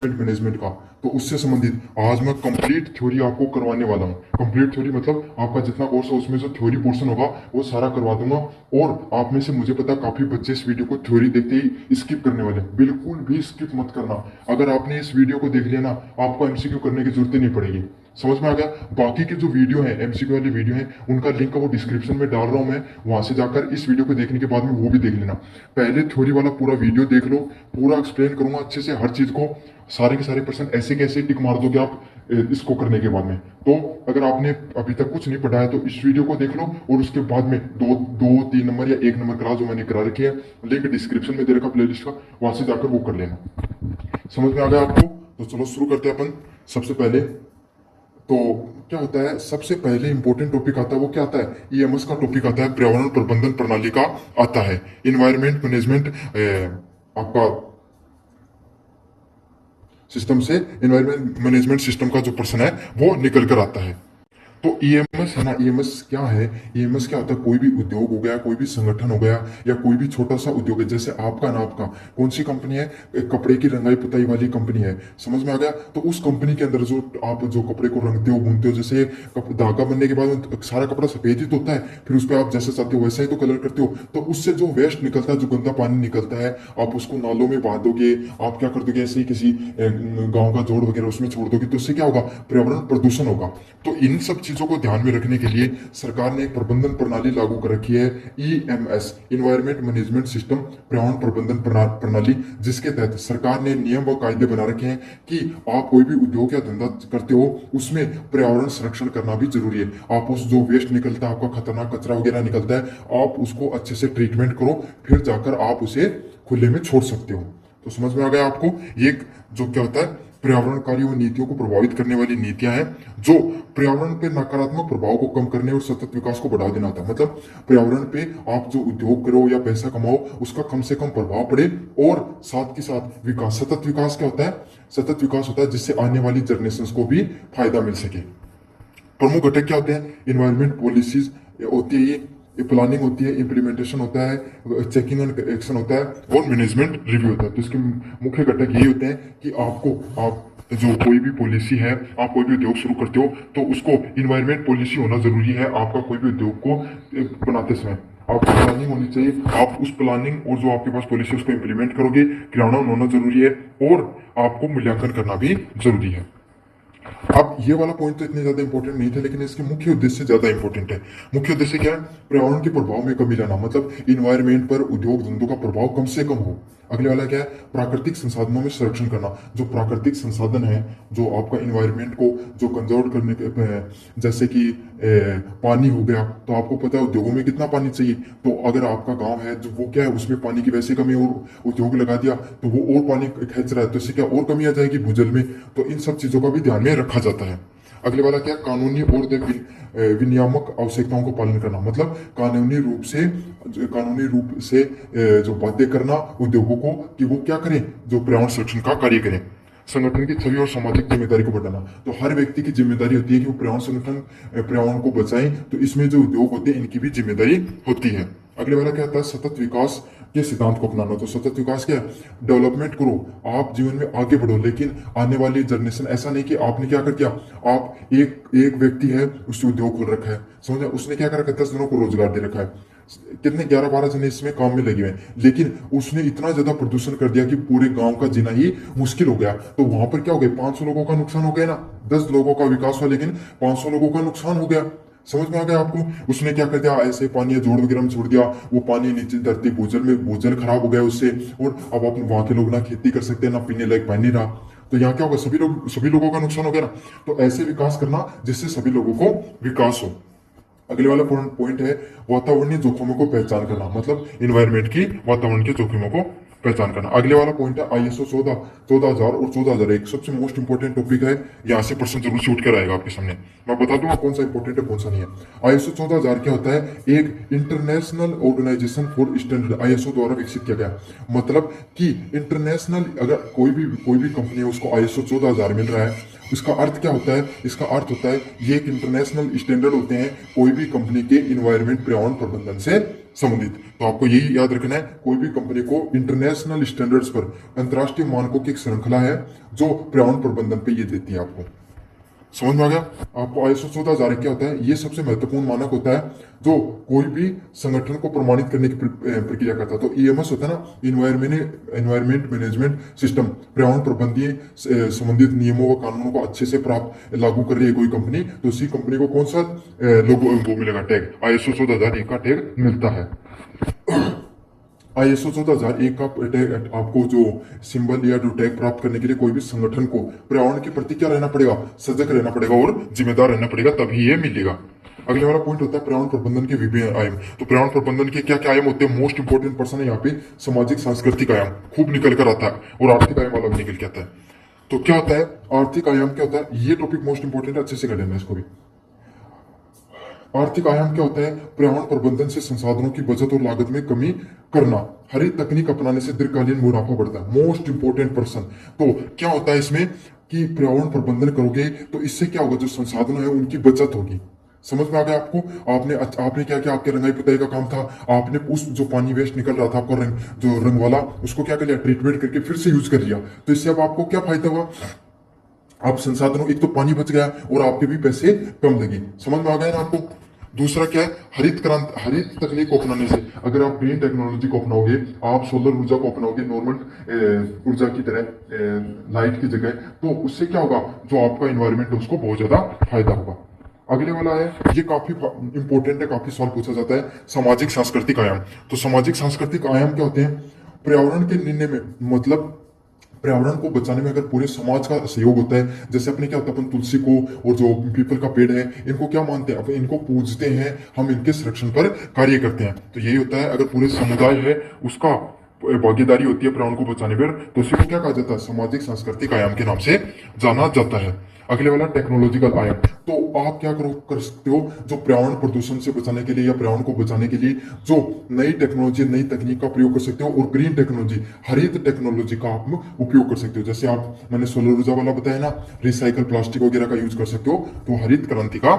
Management का। तो उससे संबंधित आज मैं कंप्लीट थ्योरी आपको करवाने वाला हूँ। कंप्लीट थ्योरी मतलब आपका जितना कोर्स है उसमें जो थ्योरी पोर्शन होगा वो सारा करवा दूंगा। और आप में से मुझे पता काफी बच्चे इस वीडियो को थ्योरी देखते ही स्किप करने वाले हैं। बिल्कुल भी स्किप मत करना। अगर आपने इस वीडियो को देख लिया ना, आपको एमसीक्यू करने की जरूरत ही नहीं पड़ेगी। समझ में आ गया? बाकी के जो वीडियो है एमसीक्यू वाली वीडियो है उनका लिंक वो डिस्क्रिप्शन में डाल रहा हूं मैं, वहां से जाकर इस वीडियो को देखने के बाद में वो भी देख लेना। पहले थ्योरी वाला पूरा वीडियो देख लो, पूरा एक्सप्लेन करूंगा अच्छे से हर चीज को। सारे के सारे पर्सन ऐसे कैसे टिक मार दोगे आप इसको करने के बाद में। तो अगर आपने अभी तक कुछ नहीं पढ़ा है तो इस वीडियो को देख लो और उसके बाद में दो दो 3 नंबर या 1 नंबर क्लास जो मैंने करा रखी है, लिंक डिस्क्रिप्शन में दे रखा प्लेलिस्ट का, वहां से जाकर वो कर लेना। समझ में आ गया आपको? तो चलो शुरू करते हैं अपन। सबसे पहले तो क्या होता है, सबसे पहले इंपॉर्टेंट टॉपिक आता है, वो क्या आता है, ईएमएस का टॉपिक आता है, पर्यावरण प्रबंधन प्रणाली का आता है। इन्वायरमेंट मैनेजमेंट आपका सिस्टम से इन्वायरमेंट मैनेजमेंट सिस्टम का जो पर्सन है वो निकल कर आता है। तो ईएमएस है ना, ईएमएस क्या है? ईएमएस क्या होता है, कोई भी उद्योग हो गया, कोई भी संगठन हो गया, या कोई भी छोटा सा उद्योग है, जैसे आपका ना, आपका कौन सी कंपनी है, एक कपड़े की रंगाई पुताई वाली कंपनी है। समझ में आ गया? तो उस कंपनी के अंदर जो आप जो कपड़े को रंगते हो, बुनते हो, जैसे धागा बनने के बाद सारा कपड़ा सफेद ही तो होता है, फिर उस पर आप जैसे चाहते हो वैसा ही तो कलर करते हो। तो उससे जो वेस्ट निकलता है, जो गंदा पानी निकलता है, आप उसको नालों में बहा दोगे, आप क्या कर दोगे, ऐसे ही किसी गाँव का जोड़ वगैरह उसमें छोड़ दोगे, तो उससे क्या होगा, पर्यावरण प्रदूषण होगा। तो इन सब चीजों को ध्यान में रखने के लिए सरकार ने एक प्रबंधन प्रणाली लागू कर रखी है, ईएमएस, इन्वायरमेंट मैनेजमेंट सिस्टम, पर्यावरण प्रबंधन प्रणाली, जिसके तहत सरकार ने नियम व कायदे बना रखे हैं कि आप कोई भी उद्योग या धंधा करते हो उसमें पर्यावरण संरक्षण करना भी जरूरी है। आप उस जो वेस्ट निकलता है, आपका खतरनाक कचरा वगैरह निकलता है, आप उसको अच्छे से ट्रीटमेंट करो, फिर जाकर आप उसे खुले में छोड़ सकते हो। तो समझ में आ गया आपको? ये जो क्या होता है, पर्यावरणकारी व नीतियों को प्रभावित करने वाली नीतियां हैं जो पर्यावरण पे नकारात्मक प्रभाव को कम करने और सतत विकास को बढ़ावा देना होता है। मतलब पर्यावरण पे आप जो उद्योग करो या पैसा कमाओ उसका कम से कम प्रभाव पड़े, और साथ के साथ विकास, सतत विकास क्या होता है, सतत विकास होता है जिससे आने वाली जनरेशन को भी फायदा मिल सके। प्रमुख घटक क्या होते हैं, इन्वायरमेंट पॉलिसीज होती है, ये प्लानिंग होती है, इम्प्लीमेंटेशन होता है, चेकिंग एंड एक्शन होता है, और मैनेजमेंट रिव्यू होता है। तो इसके मुख्य घटक यही होते हैं कि आपको, आप जो कोई भी पॉलिसी है, आप कोई भी उद्योग शुरू करते हो तो उसको इन्वायरमेंट पॉलिसी होना जरूरी है। आपका कोई भी उद्योग को बनाते समय आपको प्लानिंग होनी चाहिए, आप उस प्लानिंग और जो आपके पास पॉलिसी उसको इम्प्लीमेंट करोगे, क्रियान्वयन होना जरूरी है, और आपको मूल्यांकन करना भी जरूरी है। अब ये वाला पॉइंट तो इतने ज्यादा इंपॉर्टेंट नहीं था, लेकिन इसके मुख्य उद्देश्य ज्यादा इंपॉर्टेंट है। मुख्य उद्देश्य क्या है, पर्यावरण के प्रभाव में कमी लाना, मतलब इन्वायरमेंट पर उद्योग धंधों का प्रभाव कम से कम हो। अगले वाला क्या है, प्राकृतिक संसाधनों में संरक्षण करना। जो प्राकृतिक संसाधन है, जो आपका इन्वायरमेंट को जो कंजर्व करने के, जैसे कि पानी हो गया, तो आपको पता है उद्योगों में कितना पानी चाहिए। तो अगर आपका गांव है जो वो क्या है, उसमें पानी की वैसे कमी, और उद्योग लगा दिया तो वो और पानी खींच रहा है, तो इससे क्या और कमी आ जाएगी भूजल में। तो इन सब चीजों का भी ध्यान में रखा जाता है। अगले वाला क्या, कानूनी और विनियामक आवश्यकताओं को पालन करना, मतलब कानूनी रूप से जो बातें करना उद्योगों को कि वो क्या करें, जो पर्यावरण संरक्षण का कार्य करें। संगठन की छवि और सामाजिक जिम्मेदारी को बढ़ाना, तो हर व्यक्ति की जिम्मेदारी होती है कि वो पर्यावरण को बचाएं। तो इसमें जो उद्योग होते हैं इनकी भी जिम्मेदारी होती है। अगले वाला क्या होता है, सतत विकास के सिद्धांत को अपनाना। तो सतत विकास क्या है, डेवलपमेंट करो, आप जीवन में आगे बढ़ो, लेकिन आने वाली जनरेशन, ऐसा नहीं कि आपने क्या कर दिया, आप एक व्यक्ति है उसने उद्योग खोल रखा है, समझा, उसने क्या कर रखा है, 10 जनों को रोजगार दे रखा है, कितने 11-12 जने इसमें काम में लगे हुए हैं, लेकिन उसने इतना ज्यादा प्रदूषण कर दिया कि पूरे गांव का जीना ही मुश्किल हो गया। तो वहां पर क्या हो गया, 500 लोगों का नुकसान हो गया ना। 10 लोगों का विकास हुआ लेकिन 500 लोगों का नुकसान हो गया। समझ में आ गया आपको? उसने क्या कर दिया, ऐसे पानी जोड़ वगैरह में छोड़ दिया, वो पानी नीचे धरती भूजल खराब हो गया उससे, और अब आप वहां के लोग ना खेती कर सकते हैं, ना पीने लायक पानी रहा। तो यहाँ क्या होगा, सभी लोगों का नुकसान हो गया ना। तो ऐसे विकास करना जिससे सभी लोगों को विकास हो। अगले वाला पॉइंट है वातावरणीय जोखिमों को पहचान करना, मतलब इन्वायरमेंट की वातावरण के जोखिमों को पहचान करना। अगले वाला पॉइंट है आईएसओ 14000 और 14001, सबसे मोस्ट इंपोर्टेंट टॉपिक है। यहाँ से प्रश्न जरूर शूट कर आएगा आपके सामने, मैं बता दूंगा कौन सा इंपॉर्टेंट है कौन सा नहीं है। आईएसओ 14000 क्या होता है, एक international organization for standard, ISO द्वारा विकसित किया गया। मतलब कि इंटरनेशनल, अगर कोई भी कंपनी है उसको आईएसओ 14000 मिल रहा है, इसका अर्थ क्या होता है, इसका अर्थ होता है ये एक इंटरनेशनल स्टैंडर्ड होते हैं कोई भी कंपनी के इन्वायरमेंट पर्यावरण प्रबंधन से संबंधित। तो आपको यही याद रखना है, कोई भी कंपनी को इंटरनेशनल स्टैंडर्ड्स पर, अंतर्राष्ट्रीय मानकों की एक श्रृंखला है जो पर्यावरण प्रबंधन पे ये देती है आपको। समझ में आ गया आपको? ISO 14001 क्या होता है? ये सबसे महत्वपूर्ण मानक होता है जो कोई भी संगठन को प्रमाणित करने की प्रक्रिया करता है। तो EMS होता है ना, एनवायरमेंट मैनेजमेंट सिस्टम, पर्यावरण प्रबंधीय संबंधित नियमों व कानूनों को अच्छे से प्राप्त लागू कर रही है कोई कंपनी, तो उसी कंपनी को कौन सा लोगो वो मिलेगा, टैग, ISO 14001 का टैग मिलता है। ISO 14001 का टैग आपको जो सिंबल या जो टैग प्राप्त करने के लिए कोई भी संगठन को पर्यावरण के प्रति क्या रहना पड़ेगा, सजग रहना पड़ेगा और जिम्मेदार रहना पड़ेगा, तभी ये मिलेगा। अगले वाला पॉइंट होता है पर्यावरण प्रबंधन के विभिन्न आयाम। तो पर्यावरण प्रबंधन के क्या क्या आयाम होते हैं? मोस्ट इंपोर्टेंट पर्सन है यहाँ पे सामाजिक सांस्कृतिक आयाम खूब निकल कर आता है, और आर्थिक आयाम वाला भी निकल के आता है। तो क्या होता है आर्थिक आयाम? क्या होता है ये टॉपिक मोस्ट इंपोर्टेंट है, अच्छे से कर लेना इसको भी। आर्थिक आयाम क्या होता है? पर्यावरण प्रबंधन से संसाधनों की बचत और लागत में कमी करना। हरित तकनीक अपनाने से दीर्घकालीन मुनाफा बढ़ता है। Most important person. तो क्या होता है इसमें कि पर्यावरण प्रबंधन करोगे तो इससे क्या होगा, जो संसाधन है उनकी बचत होगी। समझ में आ गया आपको? आपने क्या किया, आपके रंगाई पुताई का काम था, आपने उस जो पानी वेस्ट निकल रहा था आपका रंग, जो रंग वाला, उसको क्या कर लिया, ट्रीटमेंट करके फिर से यूज कर लिया। तो इससे अब आपको क्या फायदा हुआ? आप संसाधनों, एक तो पानी बच गया और आपके भी पैसे कम लगे। समझ में आ गया ना आपको? दूसरा क्या है, हरित तकनीक को अपनाने से, अगर आप ग्रीन टेक्नोलॉजी को अपनाओगे, आप सोलर ऊर्जा को अपनाओगे नॉर्मल ऊर्जा की तरह लाइट की जगह, तो उससे क्या होगा, जो आपका इन्वायरमेंट है उसको बहुत ज्यादा फायदा होगा। अगले वाला है, ये काफी इंपॉर्टेंट है, काफी सवाल पूछा जाता है, सामाजिक सांस्कृतिक आयाम। तो सामाजिक सांस्कृतिक आयाम क्या होते हैं? पर्यावरण के निर्णय में, मतलब पर्यावरण को बचाने में अगर पूरे समाज का सहयोग होता है, जैसे अपने क्या होता है, अपन तुलसी को और जो पीपल का पेड़ है इनको क्या मानते हैं, अपन इनको पूजते हैं, हम इनके संरक्षण पर कार्य करते हैं। तो यही होता है, अगर पूरे समुदाय है उसका भागीदारी होती है पर्यावरण को बचाने पर, तो उसी को क्या कहा जाता है, सामाजिक सांस्कृतिक आयाम के नाम से जाना जाता है। अगले वाला टेक्नोलॉजिकल आयाम। तो आप क्या कर सकते हो, जो पर्यावरण प्रदूषण से बचाने के लिए या पर्यावरण को बचाने के लिए जो नई टेक्नोलॉजी, नई तकनीक का प्रयोग कर सकते हो, और ग्रीन टेक्नोलॉजी, हरित टेक्नोलॉजी का आप उपयोग कर सकते हो। जैसे मैंने सोलर ऊर्जा वाला बताया ना, रिसाइकल प्लास्टिक वगैरह का यूज कर सकते हो, तो हरित क्रांति का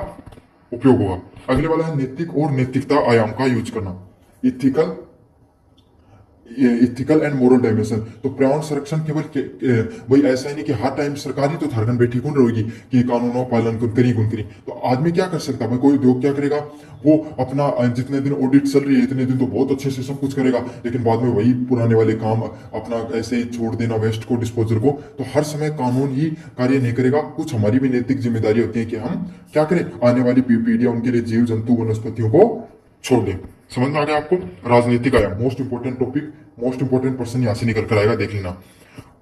उपयोग होगा। अगले वाला है नैतिक और नैतिकता आयाम का यूज करना, इथिकल एंड मोरल डायमेंशन। तो पर्यावरण संरक्षण केवल भाई ऐसा ही नहीं कि हर टाइम सरकारी तो थारगन बैठी कौन रहेगी कि कानूनों पालन करी। तो आदमी क्या कर सकता है, कोई उद्योग क्या करेगा, वो अपना जितने दिन ऑडिट चल रही है इतने दिन तो बहुत अच्छे से सब कुछ करेगा, लेकिन बाद में वही पुराने वाले काम अपना ऐसे ही छोड़ देना, वेस्ट को, डिस्पोजल को। तो हर समय कानून ही कार्य नहीं करेगा, कुछ हमारी भी नैतिक जिम्मेदारी होती है कि हम क्या करें, आने वाली पीढ़ियां, उनके लिए जीव जंतु वनस्पतियों को छोड़ दें। समझ में आ गया आपको? राजनीतिक आयाम, most important topic, most important person यहां से निकल कर आएगा, देख लेना।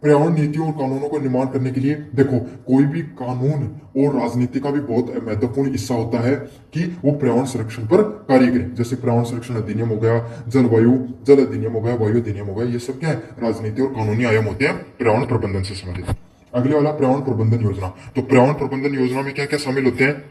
पर्यावरण नीतियों और कानूनों को निर्माण करने के लिए देखो, कोई भी कानून और राजनीति का भी बहुत महत्वपूर्ण हिस्सा होता है कि वो पर्यावरण संरक्षण पर कार्य करे। जैसे पर्यावरण संरक्षण अधिनियम हो गया, जल अधिनियम हो गया, वायु अधिनियम हो गया, ये सब क्या है, राजनीति और कानूनी आयाम होते हैं पर्यावरण प्रबंधन से संबंधित। अगले वाला पर्यावरण प्रबंधन योजना। तो पर्यावरण प्रबंधन योजना में क्या क्या शामिल होते हैं?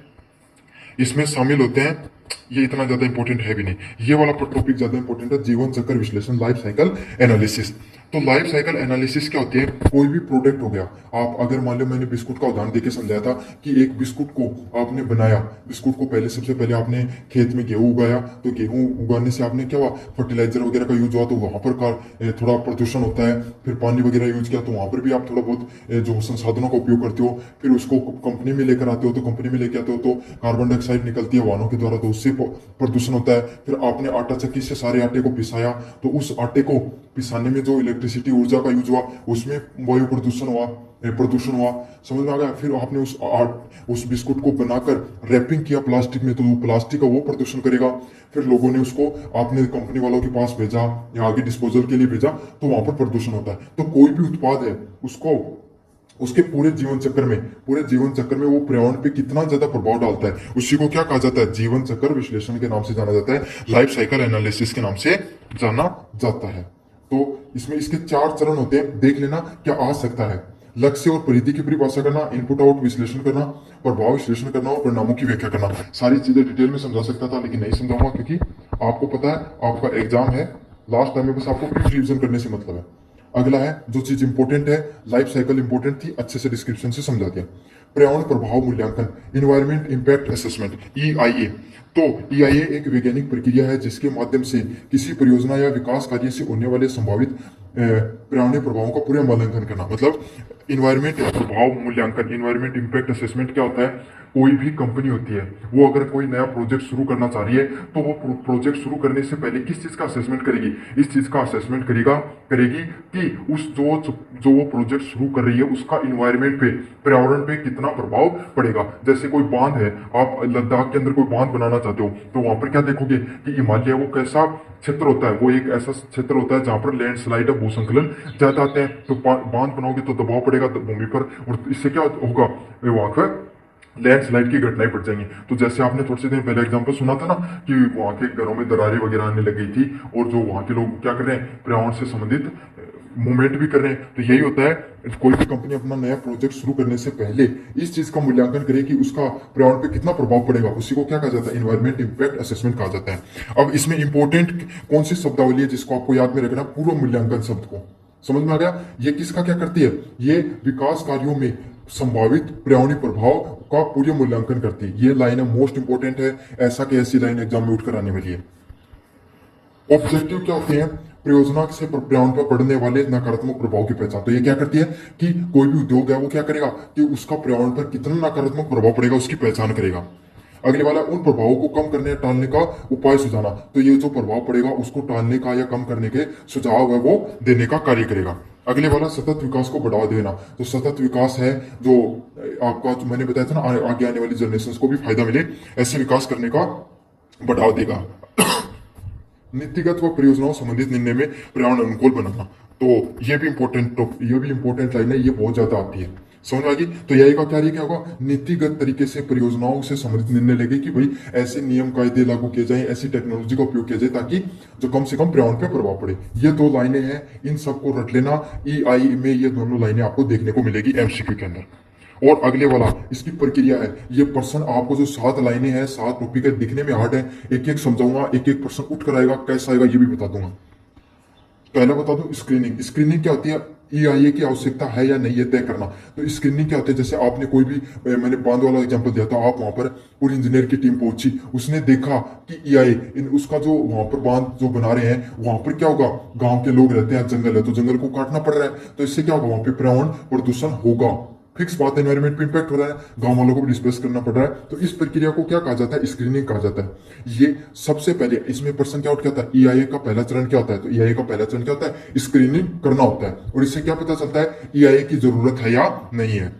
इसमें शामिल होते हैं, ये इतना ज्यादा इंपॉर्टेंट है भी नहीं, ये वाला टॉपिक ज्यादा इंपॉर्टेंट है, जीवन चक्र विश्लेषण, लाइफ साइकिल एनालिसिस। तो लाइफ साइकिल एनालिसिस क्या होती है, कोई भी प्रोडक्ट हो गया, आप अगर मान लो, मैंने बिस्कुट का उदाहरण देके समझाया था कि एक बिस्कुट को आपने बनाया, बिस्कुट को सबसे पहले आपने खेत में गेहूं उगाया, तो गेहूं उगाने से आपने क्या हुआ, फर्टिलाइजर वगैरह का यूज हुआ, तो वहां पर थोड़ा प्रदूषण होता है। फिर पानी वगैरह यूज किया, तो वहां पर भी आप थोड़ा बहुत जो संसाधनों का उपयोग करते हो। फिर उसको कंपनी में लेकर आते हो, तो कंपनी में लेके आते हो तो कार्बन डाइऑक्साइड निकलती है वाहनों के द्वारा, तो उससे प्रदूषण होता है। फिर आपने आटा चक्की से सारे आटे को पिसाया, तो उस आटे को पिसाने में जो इलेक्ट्रिसिटी ऊर्जा का यूज हुआ, उसमें वायु प्रदूषण हुआ। समझ में आ गया? फिर आपने उस बिस्कुट को बनाकर रैपिंग किया प्लास्टिक में, तो प्लास्टिक का वो प्रदूषण करेगा। फिर लोगों ने उसको आपने कंपनी वालों के पास भेजा या आगे डिस्पोजल के लिए भेजा, तो वहां पर प्रदूषण होता है। तो कोई भी उत्पाद है उसको उसके पूरे जीवन चक्र में वो पर्यावरण पे कितना ज्यादा प्रभाव डालता है, उसी को क्या कहा जाता है, जीवन चक्र विश्लेषण के नाम से जाना जाता है, लाइफ साइकिल एनालिसिस के नाम से जाना जाता है। तो इसमें इसके 4 चरण होते हैं, देख लेना क्या आ सकता है। लक्ष्य और परिधि की परिभाषा करना, इनपुट आउट विश्लेषण करना, प्रभाव विश्लेषण करना और परिणामों की व्याख्या करना। सारी चीजें डिटेल में समझा सकता था, लेकिन नहीं समझाऊंगा, क्योंकि आपको पता है आपका एग्जाम है, लास्ट टाइम में बस आपको रिविजन करने से मतलब है। अगला है जो चीज इंपॉर्टेंट है, लाइफ साइकिल इंपॉर्टेंट थी, अच्छे से डिस्क्रिप्शन से समझा दिया। पर्यावरण प्रभाव मूल्यांकन, इन्वायरमेंट इंपैक्ट असेसमेंट, EIA। तो EIA एक वैज्ञानिक प्रक्रिया है जिसके माध्यम से किसी परियोजना या विकास कार्य से होने वाले संभावित पर्यावरणीय प्रभावों का पूरा मूल्यांकन करना। मतलब इन्वायरमेंट प्रभाव मूल्यांकन, इन्वायरमेंट इंपैक्ट असेसमेंट क्या होता है, कोई भी कंपनी होती है वो अगर कोई नया प्रोजेक्ट शुरू करना चाह रही है तो वो प्रोजेक्ट शुरू करने से पहले किस चीज का असेसमेंट करेगी, इस चीज का असेसमेंट करेगी कि उस जो वो प्रोजेक्ट शुरू कर रही है उसका इन्वायरमेंट पे, पर्यावरण पे कितना प्रभाव पड़ेगा। जैसे कोई बांध है, आप लद्दाख के अंदर कोई बांध बनाना चाहते हो तो वहां पर क्या देखोगे कि हिमालय वो कैसा क्षेत्र होता है, वो एक ऐसा क्षेत्र होता है जहां पर लैंडस्लाइड या भूस्खलन ज्यादा आते हैं। तो बांध बनाओगे तो दबाव पड़ेगा भूमि पर और इससे क्या होगा, वहां पर लैंडस्लाइड की घटनाएं बढ़ जाएंगी। तो जैसे आपने थोड़े से दिन पहले एग्जांपल सुना था ना कि वहां के घरों में दरारें वगैरह आने लग गई थी और जो वहां के लोग क्या कर रहे हैं, पर्यावरण से संबंधित मूवमेंट भी कर रहे हैं। तो यही होता है, कोई भी कंपनी अपना नया प्रोजेक्ट शुरू करने से पहले इस चीज का मूल्यांकन करे कि उसका पर्यावरण पे कितना प्रभाव पड़ेगा। उसी को क्या कहा जाता है, इन्वायरमेंट इंपैक्ट असेसमेंट कहा जाता है। अब इसमें इंपॉर्टेंट कौन सी शब्दावली है जिसको आपको याद में रखना, पूर्व मूल्यांकन शब्द को समझ में आ गया। ये किसका क्या करती है, ये विकास कार्यों में संभावित पर्यावरणीय प्रभाव का पूर्व मूल्यांकन करती है। ये लाइन मोस्ट इंपोर्टेंट है, ऐसा कि ऐसी लाइन एग्जाम में उठकर आने वाली है। ऑब्जेक्टिव क्या होते हैं, परियोजना से पर्यावरण पर पड़ने वाले नकारात्मक प्रभाव की पहचान। तो ये क्या करती है कि कोई भी उद्योग है वो क्या करेगा कि उसका पर्यावरण पर कितना नकारात्मक प्रभाव पड़ेगा उसकी पहचान करेगा। अगले वाला उन प्रभावों को कम करने या टालने का उपाय सुझाना। तो ये जो प्रभाव पड़ेगा उसको टालने का या कम करने के सुझाव है वो देने का कार्य करेगा। अगले वाला सतत विकास को बढ़ावा देना। तो सतत विकास है जो आपका, जो मैंने बताया था ना, आगे आने वाली जनरेशन को भी फायदा मिले, ऐसे विकास करने का बढ़ावा देगा। नीतिगत व परियोजनाओं संबंधित निर्णय में पर्यावरण अनुकूल बनाना। तो ये भी इंपॉर्टेंट लाइन है, ये बहुत ज्यादा आती है, समझ आ गई। तो यही का क्या होगा, नीतिगत तरीके से परियोजनाओं से संबंधित निर्णय लेंगे कि भाई ऐसे नियम कायदे लागू किए जाएं, ऐसी टेक्नोलॉजी का उपयोग किया जाए ताकि जो कम से कम पर्यावरण पे प्रभाव पड़े। ये दो लाइनें हैं, इन सबको रट लेना। EI में ये दोनों लाइनें आपको देखने को मिलेगी MCQ के अंदर। और अगले वाला इसकी प्रक्रिया है, ये पर्सन आपको जो 7 लाइनें हैं, 7 टॉपिक है, दिखने में हार्ड है, एक एक समझाऊंगा, एक एक पर्सन उठ कर आएगा, कैसा आएगा ये भी बता दूंगा। पहला बता दूं, स्क्रीनिंग क्या होती है, EIA की आवश्यकता है या नहीं, ये तय करना। तो स्क्रीनिंग क्या होती है, जैसे आपने कोई भी, मैंने बांध वाला एग्जांपल दिया था, आप वहां पर पूरी इंजीनियर की टीम पहुंची, उसने देखा कि EIA उसका जो वहां पर बांध जो बना रहे हैं वहां पर क्या होगा, गांव के लोग रहते हैं, जंगल है तो जंगल को काटना पड़ रहा है, तो इससे क्या होगा, वहां पे पर्यावरण प्रदूषण होगा, फिक्स बात है, एनवायरमेंट पे इंपैक्ट हो रहा है, गांव वालों को भी डिस्कस करना पड़ रहा है। तो इस प्रक्रिया को क्या कहा जाता है, स्क्रीनिंग कहा जाता है। ये सबसे पहले इसमें पर्सन क्या आउट क्या होता है, EIA का पहला चरण क्या होता है, तो EIA का पहला चरण क्या होता है, स्क्रीनिंग करना होता है। और इससे क्या पता चलता है EIA की जरूरत है या नहीं है।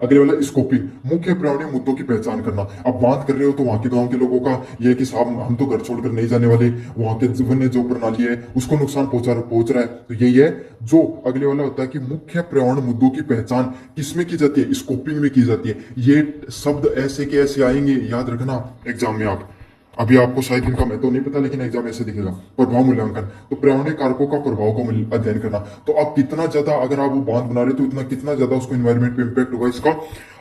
अगले वाला स्कोपिंग, मुख्य पर्यावरणीय मुद्दों की पहचान करना। अब बात कर रहे हो तो वहां के गांव के लोगों का ये कि साहब हम तो घर छोड़कर नहीं जाने वाले, वहां के वन्य जो प्रणाली है उसको नुकसान पहुंच रहा है। तो यही है जो अगले वाला होता है कि मुख्य पर्यावरण मुद्दों की पहचान किसमें की जाती है, स्कोपिंग में की जाती है। ये शब्द ऐसे के ऐसे आएंगे, याद रखना एग्जाम में आप। अभी आपको शायद इनका मैं तो नहीं पता, लेकिन एग्जाम ऐसे दिखेगा। प्रभाव मूल्यांकन, तो पर्यावरणीय कारकों का प्रभाव का अध्ययन करना। तो आप कितना ज्यादा, अगर आप वो बांध बना रहे तो इतना कितना ज्यादा उसको एनवायरमेंट पे इंपैक्ट होगा, इसका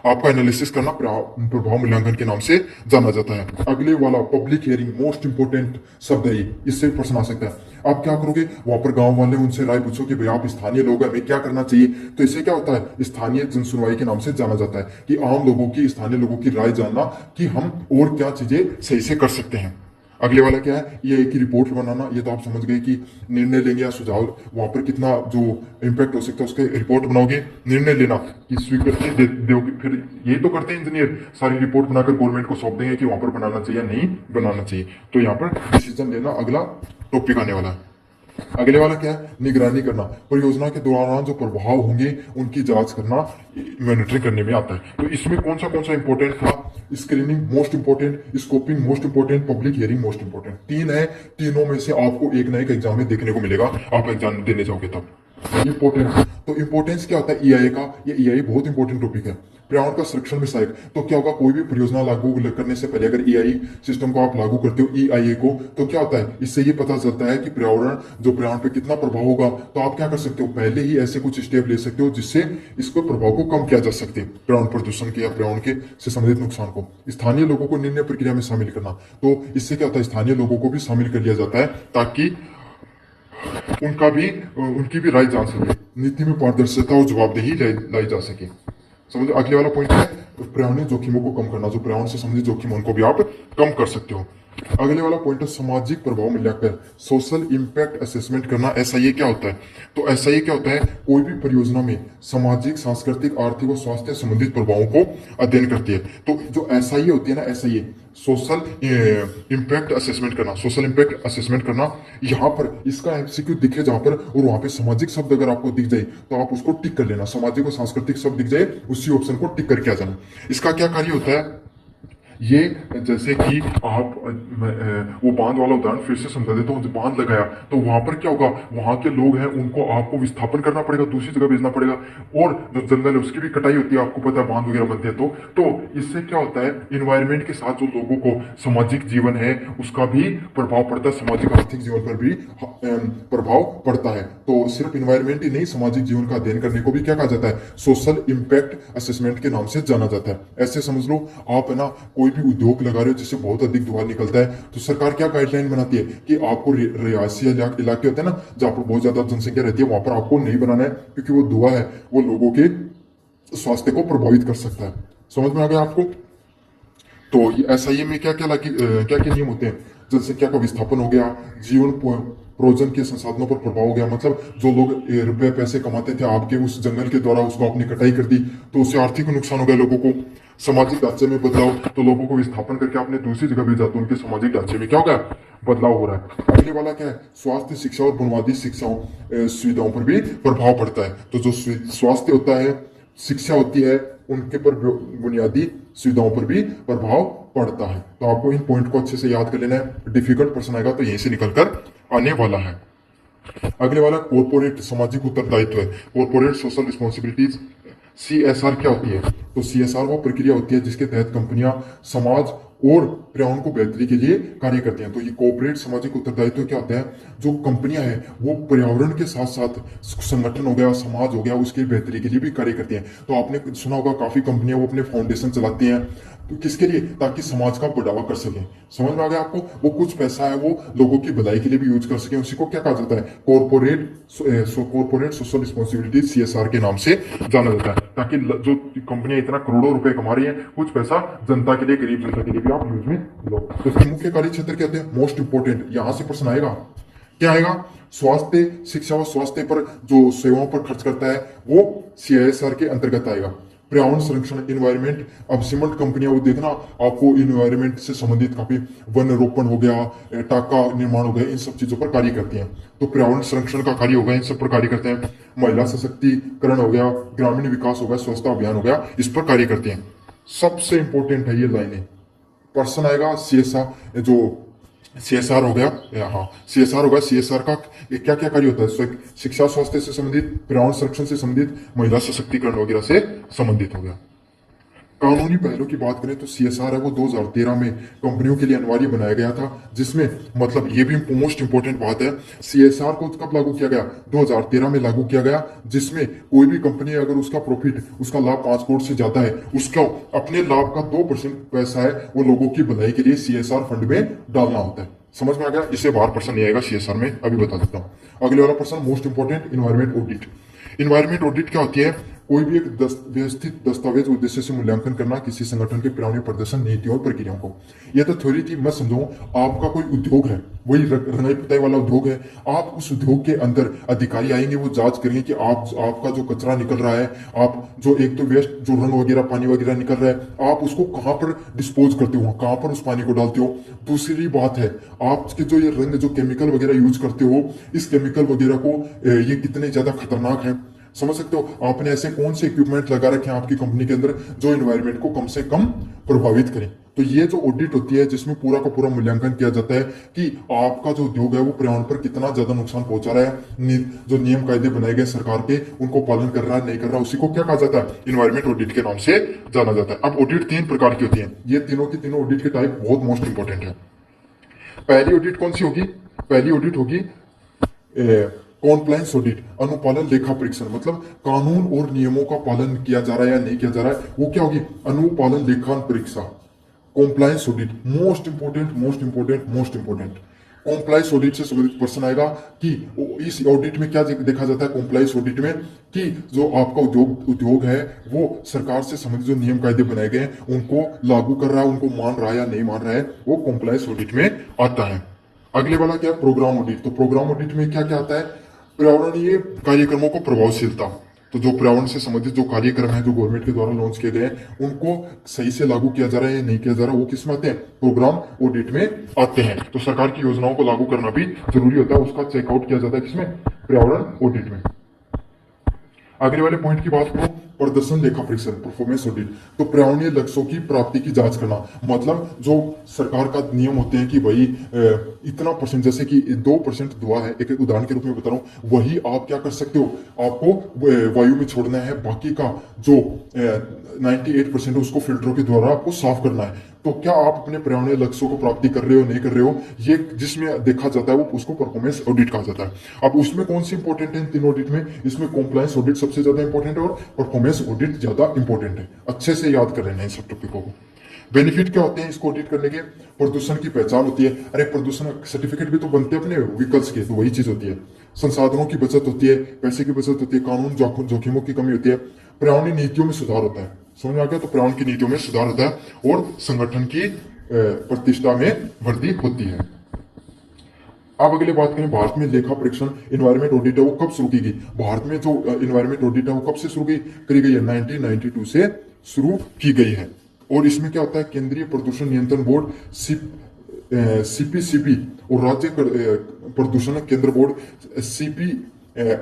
आपका एनालिसिस करना प्रभाव मूल्यांकन के नाम से जाना जाता है। अगले वाला पब्लिक हियरिंग, मोस्ट इंपोर्टेंट शब्द है ये, इससे प्रश्न आ सकता है। आप क्या करोगे, वहां पर गांव वाले उनसे राय पूछो कि भाई आप स्थानीय लोग हैं, हमें क्या करना चाहिए। तो इससे क्या होता है, स्थानीय जन सुनवाई के नाम से जाना जाता है कि आम लोगों की, स्थानीय लोगों की राय जानना कि हम और क्या चीजें सही से कर सकते हैं। अगले वाला क्या है, ये एक ही रिपोर्ट बनाना। ये तो आप समझ गए कि निर्णय लेंगे या सुझाव, वहां पर कितना जो इम्पैक्ट हो सकता है उसके रिपोर्ट बनाओगे। निर्णय लेना कि स्वीकृति दोगे, फिर ये तो करते हैं इंजीनियर, सारी रिपोर्ट बनाकर गवर्नमेंट को सौंप देंगे कि वहां पर बनाना चाहिए या नहीं बनाना चाहिए। तो यहाँ पर डिसीजन लेना अगला टॉपिक आने वाला है। अगले वाला क्या है, निगरानी करना। परियोजना के दौरान जो प्रभाव होंगे उनकी जांच करना, मॉनिटरिंग करने में आता है। तो इसमें कौन सा इंपॉर्टेंट था, screening most important, scoping most important, public hearing most important. 3 है, तीनों में से आपको एक ना एक एग्जाम में देखने को मिलेगा, आप एग्जाम देने जाओगे तब। इंपॉर्टेंस, तो इंपॉर्टेंस क्या होता है EIA का, ये EIA बहुत इंपॉर्टेंट टॉपिक है। पर्यावरण का संरक्षण में सहायक, तो क्या होगा, कोई भी परियोजना लागू करने से पहले अगर EI सिस्टम को आप लागू करते हो, EIA को, तो क्या होता है, इससे ये पता चलता है कि पर्यावरण पे कितना प्रभाव होगा। तो आप क्या कर सकते हो, पहले ही ऐसे कुछ स्टेप ले सकते हो जिससे इसको प्रभाव को कम किया जा सकते हैं, पर्यावरण प्रदूषण के या पर्यावरण के से संबंधित नुकसान को। स्थानीय लोगों को निर्णय प्रक्रिया में शामिल करना, तो इससे क्या होता है, स्थानीय लोगों को भी शामिल कर लिया जाता है ताकि उनकी भी राय जान सके, नीति में पारदर्शिता और जवाबदेही लाई जा सके। समझ, अगले वाला पॉइंट है पर्यावरणीय जोखिमों को कम करना। जो पर्यावरण से संबंधित जोखिम उनको भी आप कम कर सकते हो। अगले वाला पॉइंट है सामाजिक प्रभाव मूल्यांकन, सोशल इंपैक्ट असेसमेंट करना। एसआईए क्या होता है? तो एसआईए क्या होता है? कोई भी परियोजना में सामाजिक, सांस्कृतिक, आर्थिक और स्वास्थ्य संबंधित प्रभावों को अध्ययन करती है। तो जो एसआईए होती है ना, एसआईए सोशल इंपैक्ट असेसमेंट करना, सोशल इंपैक्ट असेसमेंट करना, यहाँ पर इसका एमसीक्यू दिखे जहां पर और वहां पे सामाजिक शब्द अगर आपको दिख जाए तो आप उसको टिक कर लेना। सामाजिक और सांस्कृतिक शब्द दिख जाए उसी ऑप्शन को टिक करके आ जाना। इसका क्या कार्य होता है? ये जैसे कि आप वो बांध वाला उदाहरण फिर से समझा देता हूँ। जब बांध लगाया तो वहां पर क्या होगा? वहां के लोग हैं उनको आपको विस्थापन करना पड़ेगा, दूसरी जगह भेजना पड़ेगा, और जो जंगल है उसकी भी कटाई होती है, आपको पता है, बांध वगैरह बनते हैं। तो इससे क्या होता है? इन्वायरमेंट के साथ जो लोगों को सामाजिक जीवन है उसका भी प्रभाव पड़ता है, सामाजिक आर्थिक जीवन पर भी प्रभाव पड़ता है। तो सिर्फ इन्वायरमेंट ही नहीं, सामाजिक जीवन का अध्ययन करने को भी क्या कहा जाता है? सोशल इंपैक्ट असेसमेंट के नाम से जाना जाता है। ऐसे समझ लो आप है ना, कोई भी उद्योग लगा रहे हो जिससे बहुत अधिक धुआं निकलता है, तो सरकार क्या गाइडलाइन बनाती है कि आपको रिहायशी इलाके होते हैं ना, जहां पर बहुत ज्यादा जनसंख्या रहती है, वहां पर आपको नहीं बनाना है, क्योंकि वो धुआं है वो लोगों के स्वास्थ्य को प्रभावित कर सकता है। समझ में आ गया आपको? तो एसआईए में क्या क्या नियम होते हैं? जनसंख्या का विस्थापन हो गया, जीवन प्रोजन के संसाधनों पर प्रभाव हो गया, मतलब जो लोग रुपए पैसे कमाते थे आपके उस जंगल के द्वारा, उसको आपने कटाई कर दी तो उससे आर्थिक नुकसान हो गया लोगों को। सामाजिक ढांचे में बदलाव, तो लोगों को विस्थापन करके आपने दूसरी जगह भेजा तो उनके सामाजिक ढांचे में क्या हो गया? बदलाव हो रहा है। अगले वाला क्या है? स्वास्थ्य, शिक्षा और बुनियादी शिक्षाओं सुविधाओं पर भी प्रभाव पड़ता है। तो जो स्वास्थ्य होता है, शिक्षा होती है, उनके पर बुनियादी सुविधाओं पर भी प्रभाव पड़ता है। तो आपको इन पॉइंट को अच्छे से याद कर लेना है। डिफिकल्ट प्रश्न आएगा तो यहीं से निकल कर आने वाला है। अगले वाला कॉर्पोरेट सामाजिक उत्तरदायित्व है, कॉर्पोरेट सोशल रिस्पॉन्सिबिलिटीज। सीएसआर क्या होती है? तो सीएसआर वो प्रक्रिया होती है जिसके तहत कंपनियां समाज और पर्यावरण को बेहतरी के लिए कार्य करती हैं। तो ये कॉर्पोरेट सामाजिक उत्तरदायित्व क्या होता है? जो कंपनियां हैं वो पर्यावरण के साथ साथ संगठन हो गया, समाज हो गया, उसके बेहतरी के लिए भी कार्य करती हैं। तो आपने सुना होगा काफी कंपनियां वो अपने फाउंडेशन चलाती हैं, तो किसके लिए? ताकि समाज का बढ़ावा कर सकें। समझ में आ गया आपको? वो कुछ पैसा है वो लोगों की भलाई के लिए भी यूज कर सकें, उसी को क्या कहा जाता है? कॉर्पोरेट सोशल रिस्पॉन्सिबिलिटी, सीएसआर के नाम से जाना जाता है। ताकि जो कंपनियां इतना करोड़ों रुपए कमा रही है, कुछ पैसा जनता के लिए, गरीब जनता के लिए भी आप यूज में लो। तो इसके मुख्य कार्य क्षेत्र क्या होते हैं? मोस्ट इंपोर्टेंट, यहां से प्रश्न आएगा। क्या आएगा? स्वास्थ्य, शिक्षा व स्वास्थ्य पर जो सेवाओं पर खर्च करता है वो सीएसआर के अंतर्गत आएगा। पर्यावरण संरक्षण, इन्वायरमेंट। अब सीमेंट कंपनियां वो देखना आपको इन्वायरमेंट से संबंधित काफी वन रोपण हो गया, टाका निर्माण हो गया, इन सब चीजों पर कार्य करती हैं। तो पर्यावरण संरक्षण का कार्य हो गया, इन सब पर कार्य करते हैं। महिला सशक्तिकरण हो गया, ग्रामीण विकास हो गया, स्वच्छता अभियान हो गया, इस पर कार्य करती हैं। सबसे इंपॉर्टेंट है ये लाइनें, पर्सन आएगा सीएसआर, जो सीएसआर हो गया, हाँ सीएसआर होगा। सीएसआर का क्या क्या कार्य होता है? शिक्षा स्वास्थ्य से संबंधित, पर्यावरण संरक्षण से संबंधित, महिला सशक्तिकरण वगैरह से संबंधित हो गया। कानूनी पहलू की बात करें तो सीएसआर है वो 2013 में कंपनियों के लिए अनिवार्य बनाया गया था, जिसमें मतलब ये भी मोस्ट इंपोर्टेंट बात है, सीएसआर को कब लागू किया गया? 2013 में लागू किया गया, जिसमें कोई भी कंपनी अगर उसका प्रॉफिट, उसका लाभ 5 करोड़ से ज्यादा है, उसका अपने लाभ का 2% पैसा है वो लोगों की भलाई के लिए सीएसआर फंड में डालना होता है। समझ में आ गया? इससे बाहर पर्सन नहीं आएगा सीएसआर में, अभी बता देता हूँ। अगले वाला person most important, environment audit. Environment audit क्या होती है? कोई भी एक व्यवस्थित दस्तावेज उद्देश्य से मूल्यांकन करना किसी संगठन के पर्यावरणीय प्रदर्शन, नीतियों और प्रक्रियाओं को। यह तो थ्योरी थी, मैं समझाऊं। आपका कोई उद्योग है, वही रंगाई पुताई वाला उद्योग है, आप उस उद्योग के अंदर अधिकारी आएंगे, वो जांच करेंगे कि आपका जो कचरा निकल रहा है, आप जो एक तो वेस्ट, जो रंग वगैरह पानी वगैरह निकल रहा है, आप उसको कहाँ पर डिस्पोज करते हो, कहाँ पर उस पानी को डालते हो। दूसरी बात है आपके जो ये रंग, जो केमिकल वगैरह यूज करते हो, इस केमिकल वगैरह को ये कितने ज्यादा खतरनाक है, समझ सकते हो। आपने ऐसे कौन से इक्विपमेंट लगा रखे हैं आपकी कंपनी के अंदर जो एनवायरनमेंट को कम से कम प्रभावित करें। तो ये जो ऑडिट होती है जिसमें पूरा का पूरा मूल्यांकन किया जाता है कि आपका जो उद्योग है वो पर्यावरण पर कितना ज्यादा नुकसान पहुंचा रहा है, जो नियम कायदे बनाए गए सरकार के उनको पालन कर रहा है नहीं कर रहा, उसी को क्या कहा जाता है? इन्वायरमेंट ऑडिट के नाम से जाना जाता है। अब ऑडिट 3 प्रकार की होती है, ये तीनों की तीनों ऑडिट के टाइप बहुत मोस्ट इंपॉर्टेंट है। पहली ऑडिट कौन सी होगी? पहली ऑडिट होगी कॉम्प्लायंस ऑडिट, अनुपालन लेखा परीक्षण, मतलब कानून और नियमों का पालन किया जा रहा है या नहीं किया जा रहा है, वो क्या होगी? अनुपालन लेखा परीक्षा, compliance audit. Most important, most important, most important. Compliance audit से संबंधित प्रश्न आएगा कि इस ऑडिट में क्या देखा जाता है कॉम्प्लाइंस ऑडिट में, कि जो आपका उद्योग है वो सरकार से संबंधित जो नियम कायदे बनाए गए हैं उनको लागू कर रहा है, उनको मान रहा है या नहीं मान रहा है, वो कॉम्प्लाइंस ऑडिट में आता है। अगले वाला क्या है, प्रोग्राम ऑडिट। तो प्रोग्राम ऑडिट में क्या क्या आता है, पर्यावरणीय कार्यक्रमों को प्रभावशीलता। तो जो पर्यावरण से संबंधित जो कार्यक्रम है जो गवर्नमेंट के द्वारा लॉन्च किए गए हैं उनको सही से लागू किया जा रहा है या नहीं किया जा रहा, वो किस में आते हैं, प्रोग्राम ऑडिट में आते हैं। तो सरकार की योजनाओं को लागू करना भी जरूरी होता है, उसका चेकआउट किया जाता है किसमें, पर्यावरण ऑडिट में। आगे वाले पॉइंट की बात करूं, प्रदर्शन लेखा परीक्षण, परफॉर्मेंस ऑडिट। तो पर्यावरणीय लक्ष्यों की प्राप्ति की जांच करना, मतलब जो सरकार का नियम होते हैं कि भाई इतना परसेंट, जैसे कि 2% धुआं है, एक उदाहरण के रूप में बता रहा हूं, वही आप क्या कर सकते हो, आपको वायु में छोड़ना है, बाकी का जो 98% है उसको फिल्टरों के द्वारा आपको साफ करना है। तो क्या आप अपने पर्यावरणीय लक्ष्यों को प्राप्ति कर रहे हो नहीं कर रहे हो, ये जिसमें देखा जाता है वो उसको परफॉर्मेंस ऑडिट कहा जाता है। अब उसमें कौन सी इंपॉर्टेंट है इन तीन ऑडिट में, इसमें कॉम्प्लायंस ऑडिट सबसे ज्यादा इंपॉर्टेंट है और परफॉर्मेंस ऑडिट ज्यादा इंपॉर्टेंट है। अच्छे से याद कर लेना इन सब टॉपिकों को। बेनिफिट क्या होते हैं इसको ऑडिट करने के, प्रदूषण की पहचान होती है, अरे प्रदूषण सर्टिफिकेट भी तो बनते हैं अपने व्हीकल्स के, तो वही चीज होती है। संसाधनों की बचत होती है, पैसे की बचत होती है, कानून जोखिमों की कमी होती है, पर्यावरणीय नीतियों में सुधार होता है। समझ में आ गया, तो पर्यावरण की नीतियों में सुधार होता है और संगठन की प्रतिष्ठा में वृद्धि होती है। अब अगले बात करें, भारत में लेखा परीक्षण इन्वायरमेंट ऑडिट है वो कब शुरू की गई, भारत में जो इन्वायरमेंट ऑडिट है वो कब से शुरू करी गई है, 1992 से शुरू की गई है। और इसमें क्या होता है, केंद्रीय प्रदूषण नियंत्रण बोर्ड सीपीसीबी और राज्य प्रदूषण केंद्र बोर्ड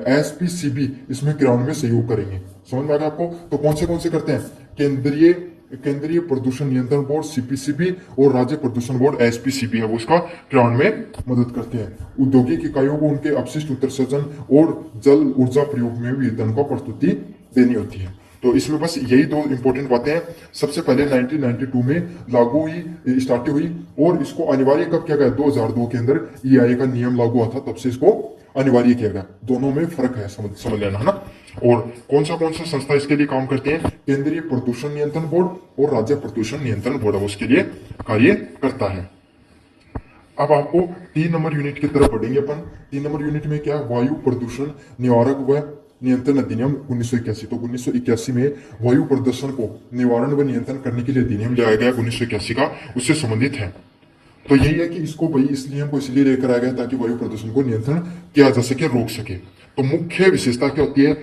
एसपीसीबी इसमें क्रियान्वयन में सहयोग करेंगे। समझ में आ गया आपको, तो कौन से करते हैं, केंद्रीय प्रदूषण नियंत्रण बोर्ड सीपीसीबी और राज्य प्रदूषण बोर्ड एसपीसीबी है वो उसका क्रियान्वयन में मदद करते हैं। औद्योगिक इकाइयों को उनके अपशिष्ट उत्सर्जन और जल ऊर्जा प्रयोग में भी धन को प्रस्तुति देनी होती है। तो इसमें बस यही दो इंपॉर्टेंट बातें हैं। सबसे पहले 1992 में लागू हुई, स्टार्ट हुई, और इसको अनिवार्य कब किया गया, 2002 के अंदर ईआई का नियम लागू हुआ था, तब से इसको अनिवार्य किया गया। दोनों में फर्क है, समझ लेना है ना। और कौन सा संस्था इसके लिए काम करते हैं, केंद्रीय प्रदूषण नियंत्रण बोर्ड और राज्य प्रदूषण नियंत्रण बोर्ड उसके लिए कार्य करता है। अब आपको 3 नंबर यूनिट की तरफ बढ़ेंगे अपन। 3 नंबर यूनिट में क्या, वायु प्रदूषण निवारक व नियंत्रण अधिनियम 1981। तो 1981 में वायु प्रदूषण को निवारण व नियंत्रण करने के लिए अधिनियम लाया गया 1981 का, उससे संबंधित है। तो यही है कि इसको भाई इस नियम को इसलिए लेकर आया गया ताकि वायु प्रदूषण को नियंत्रण किया जा सके, रोक सके। तो मुख्य विशेषता क्या होती है,